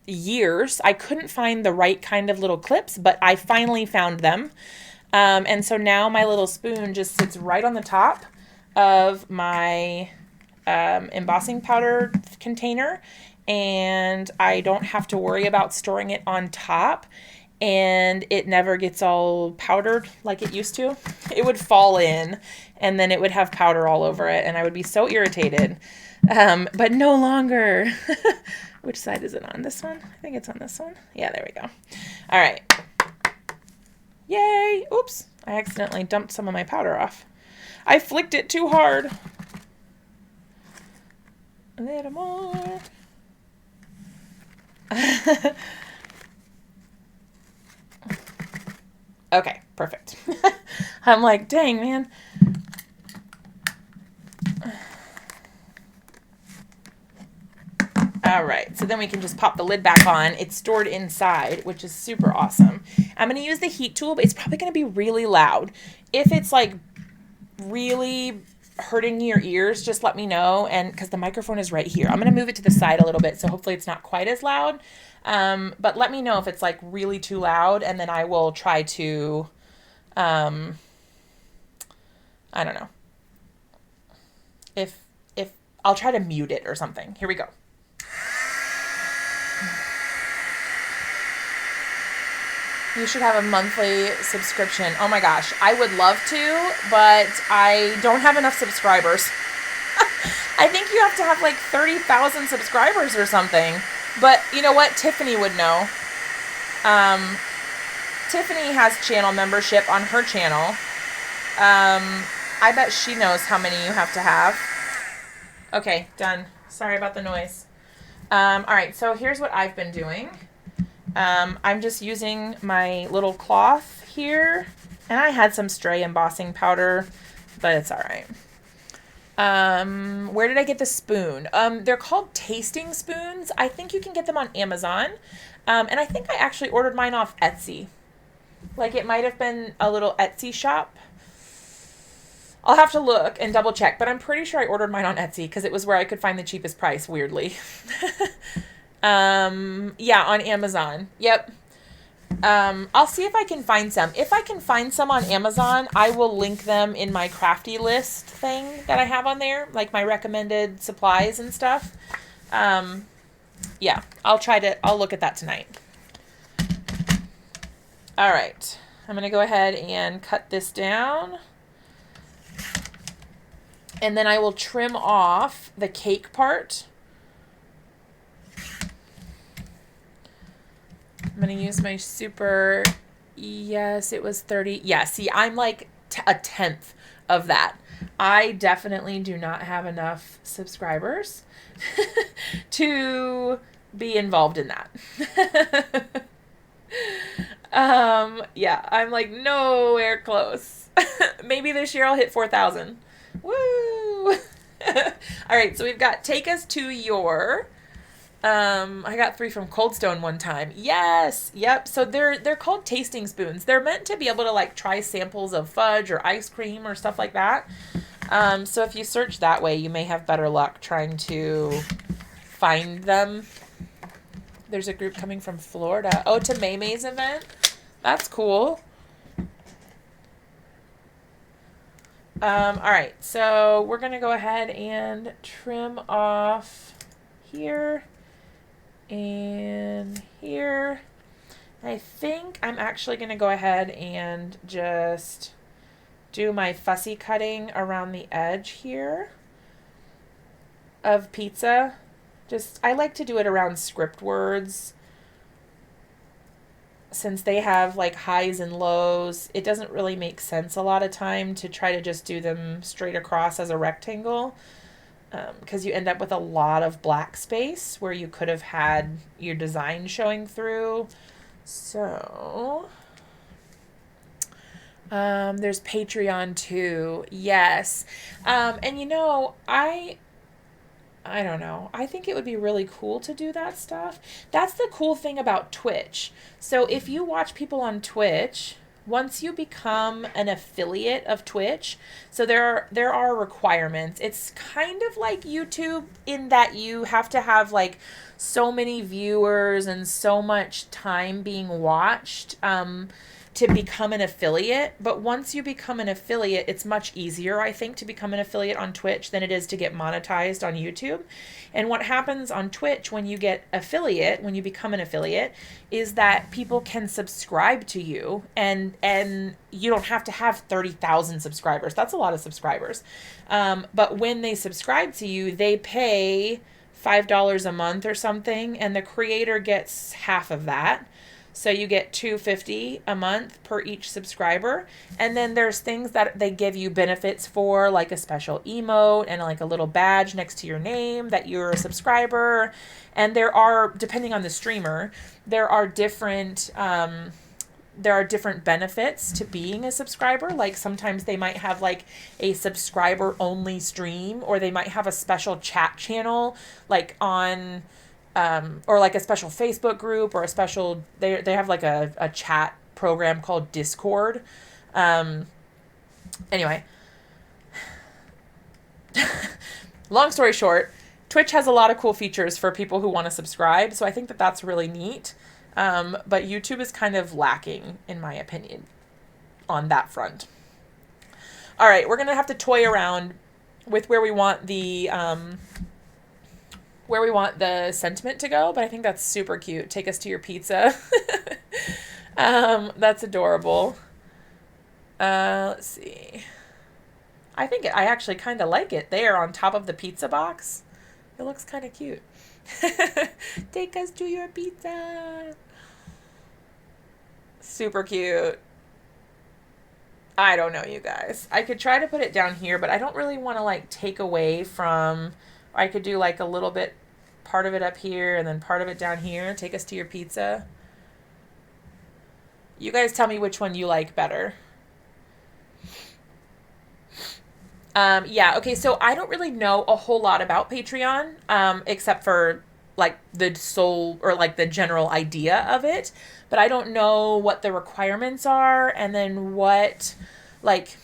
years, I couldn't find the right kind of little clips, but I finally found them. And so now my little spoon just sits right on the top of my embossing powder container, and I don't have to worry about storing it on top, and it never gets all powdered like it used to. It would fall in, and then it would have powder all over it, and I would be so irritated. But no longer. Which side is it on? This one? I think it's on this one. Yeah, there we go. All right. Yay! Oops, I accidentally dumped some of my powder off. I flicked it too hard. A little more. Okay, perfect. I'm like, dang, man. All right, so then we can just pop the lid back on. It's stored inside, which is super awesome. I'm going to use the heat tool, but it's probably going to be really loud. If it's like really hurting your ears, just let me know, and because the microphone is right here. I'm going to move it to the side a little bit, so hopefully it's not quite as loud. But let me know if it's like really too loud, and then I will try to, I don't know, if I'll try to mute it or something. Here we go. You should have a monthly subscription. Oh my gosh, I would love to, but I don't have enough subscribers. I think you have to have like 30,000 subscribers or something. But you know what? Tiffany would know. Tiffany has channel membership on her channel. I bet she knows how many you have to have. Okay, done. Sorry about the noise. All right, so here's what I've been doing. I'm just using my little cloth here, and I had some stray embossing powder, but it's all right. Where did I get the spoon? They're called tasting spoons. I think you can get them on Amazon. And I think I actually ordered mine off Etsy. Like it might have been a little Etsy shop. I'll have to look and double check, but I'm pretty sure I ordered mine on Etsy because it was where I could find the cheapest price, weirdly. Yeah, on Amazon. Yep. I'll see if I can find some. If I can find some on Amazon, I will link them in my crafty list thing that I have on there, like my recommended supplies and stuff. Yeah, I'll look at that tonight. All right. I'm going to go ahead and cut this down. And then I will trim off the cake part. I'm going to use my yes, it was 30. Yeah, see, I'm like a tenth of that. I definitely do not have enough subscribers to be involved in that. Yeah, I'm like nowhere close. Maybe this year I'll hit 4,000. Woo! All right, so we've got Take Us to Your. I got 3 from Cold Stone one time. Yes, yep. So they're called tasting spoons. They're meant to be able to like try samples of fudge or ice cream or stuff like that. So if you search that way, you may have better luck trying to find them. There's a group coming from Florida. Oh, to May May's event? That's cool. All right, so we're going to go ahead and trim off here and here. I think I'm actually going to go ahead and just do my fussy cutting around the edge here of pizza. I like to do it around script words. Since they have like highs and lows, it doesn't really make sense a lot of time to try to just do them straight across as a rectangle, because you end up with a lot of black space where you could have had your design showing through. So there's Patreon too. Yes. And you know, I don't know. I think it would be really cool to do that stuff. That's the cool thing about Twitch. So if you watch people on Twitch, once you become an affiliate of Twitch, so there are requirements. It's kind of like YouTube in that you have to have like so many viewers and so much time being watched to become an affiliate. But once you become an affiliate, it's much easier, I think, to become an affiliate on Twitch than it is to get monetized on YouTube. And what happens on Twitch when you get affiliate, when you become an affiliate, is that people can subscribe to you, and you don't have to have 30,000 subscribers. That's a lot of subscribers. But when they subscribe to you, they pay $5 a month or something, and the creator gets half of that. So you get $2.50 a month per each subscriber. And then there's things that they give you benefits for, like a special emote and like a little badge next to your name that you're a subscriber. And there are, depending on the streamer, there are different benefits to being a subscriber. Like sometimes they might have like a subscriber only stream, or they might have a special chat channel like on or like a special Facebook group, or a special, they have like a chat program called Discord. Anyway, long story short, Twitch has a lot of cool features for people who want to subscribe. So I think that that's really neat. But YouTube is kind of lacking, in my opinion, on that front. All right, we're going to have to toy around with where we want the sentiment to go, but I think that's super cute. Take us to your pizza. That's adorable. Let's see. I actually kind of like it there on top of the pizza box. It looks kind of cute. Take us to your pizza. Super cute. I don't know, you guys. I could try to put it down here, but I don't really want to like take away from... I could do like a little bit, part of it up here and then part of it down here. Take us to your pizza. You guys tell me which one you like better. Yeah, okay, so I don't really know a whole lot about Patreon, except for like the sole, or like the general idea of it, but I don't know what the requirements are, and then what, like,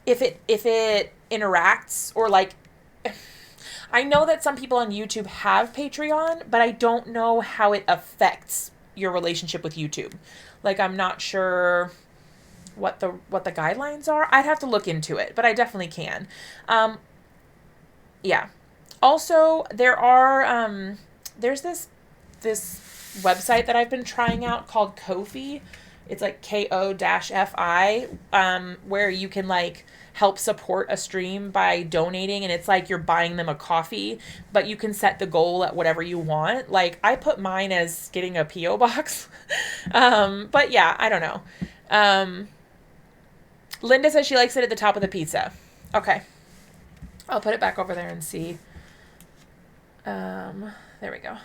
if it interacts, or like, I know that some people on YouTube have Patreon, but I don't know how it affects your relationship with YouTube. Like, I'm not sure what the guidelines are. I'd have to look into it, but I definitely can. Yeah. Also, there's this website that I've been trying out called Ko-fi. It's like Ko-fi, where you can like help support a stream by donating, and it's like you're buying them a coffee, but you can set the goal at whatever you want. Like, I put mine as getting a P.O. box. But yeah, I don't know. Linda says she likes it at the top of the pizza. Okay. I'll put it back over there and see. There we go.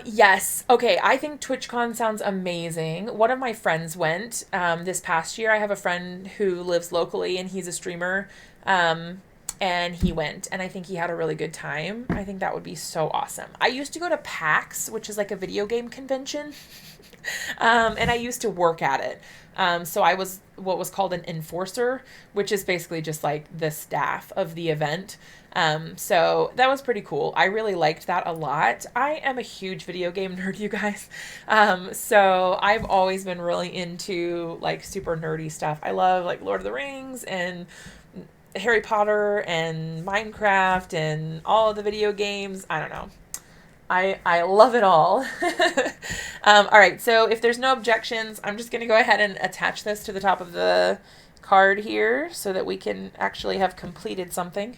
Yes. Okay. I think TwitchCon sounds amazing. One of my friends went, this past year. I have a friend who lives locally and he's a streamer. And he went and I think he had a really good time. I think that would be so awesome. I used to go to PAX, which is like a video game convention. And I used to work at it. So I was what was called an enforcer, which is basically just like the staff of the event. So that was pretty cool. I really liked that a lot. I am a huge video game nerd, you guys. So I've always been really into like super nerdy stuff. I love like Lord of the Rings and Harry Potter and Minecraft and all of the video games. I don't know. I love it all. All right, so if there's no objections, I'm just going to go ahead and attach this to the top of the card here so that we can actually have completed something.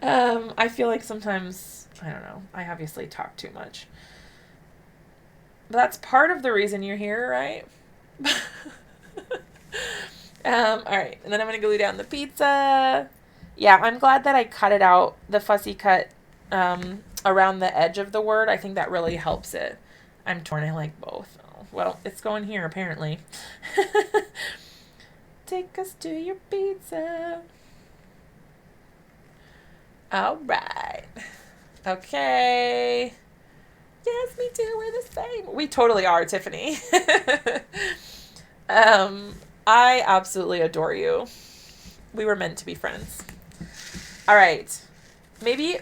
I feel like sometimes, I don't know, I obviously talk too much. But that's part of the reason you're here, right? All right, and then I'm going to glue down the pizza. Yeah, I'm glad that I cut it out, the fussy cut, around the edge of the word. I think that really helps it. I'm torn. I like both. Oh, well, it's going here apparently. Take us to your pizza. All right. Okay. Yes, me too. We're the same. We totally are, Tiffany. I absolutely adore you. We were meant to be friends. All right. Maybe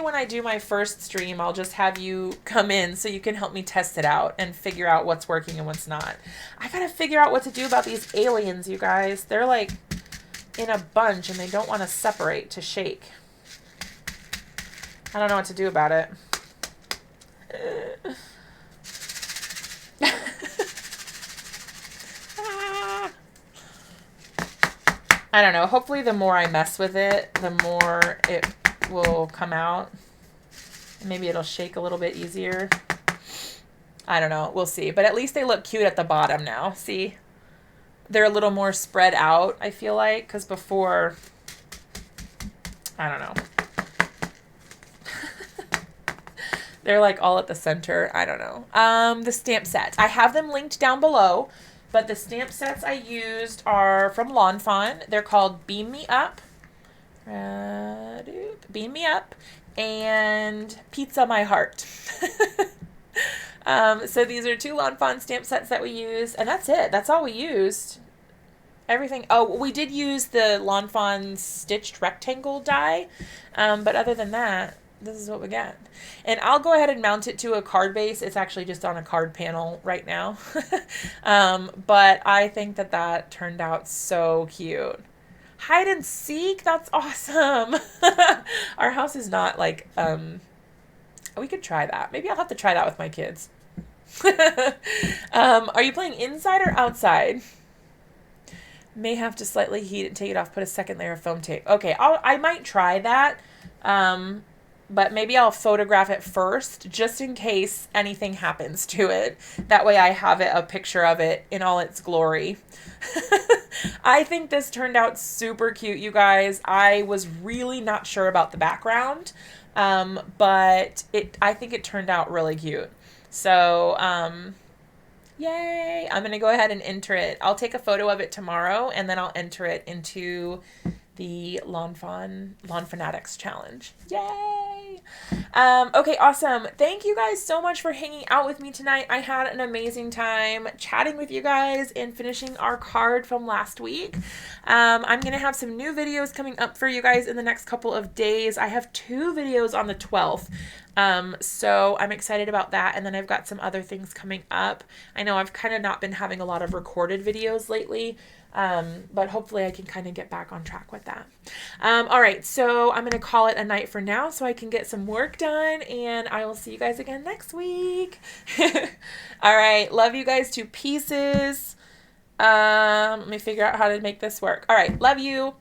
when I do my first stream, I'll just have you come in so you can help me test it out and figure out what's working and what's not. I gotta figure out what to do about these aliens, you guys. They're like in a bunch and they don't want to separate to shake. I don't know what to do about it. I don't know. Hopefully the more I mess with it, the more it will come out. Maybe it'll shake a little bit easier. I don't know. We'll see. But at least they look cute at the bottom now. See? They're a little more spread out, I feel like. Because before, I don't know. They're like all at the center. I don't know. The stamp sets. I have them linked down below. But the stamp sets I used are from Fawn. They're called Beam Me Up. Beam Me Up. And Pizza My Heart. So these are two Fawn stamp sets that we used. And that's it. That's all we used. Everything. Oh, we did use the Fawn stitched rectangle die. But other than that, this is what we got. And I'll go ahead and mount it to a card base. It's actually just on a card panel right now. But I think that turned out so cute. Hide and seek? That's awesome. Our house is not like, we could try that. Maybe I'll have to try that with my kids. Are you playing inside or outside? May have to slightly heat it, take it off, put a second layer of foam tape. Okay, I might try that. But maybe I'll photograph it first just in case anything happens to it. That way I have a picture of it in all its glory. I think this turned out super cute, you guys. I was really not sure about the background, but I think it turned out really cute. So, yay! I'm going to go ahead and enter it. I'll take a photo of it tomorrow, and then I'll enter it into the Lawn Fanatics Challenge. Yay! Okay, awesome. Thank you guys so much for hanging out with me tonight. I had an amazing time chatting with you guys and finishing our card from last week. I'm going to have some new videos coming up for you guys in the next couple of days. I have 2 videos on the 12th. So I'm excited about that. And then I've got some other things coming up. I know I've kind of not been having a lot of recorded videos lately. But hopefully I can kind of get back on track with that. All right, so I'm going to call it a night for now so I can get some work done, and I will see you guys again next week. All right, love you guys to pieces. Let me figure out how to make this work. All right, love you.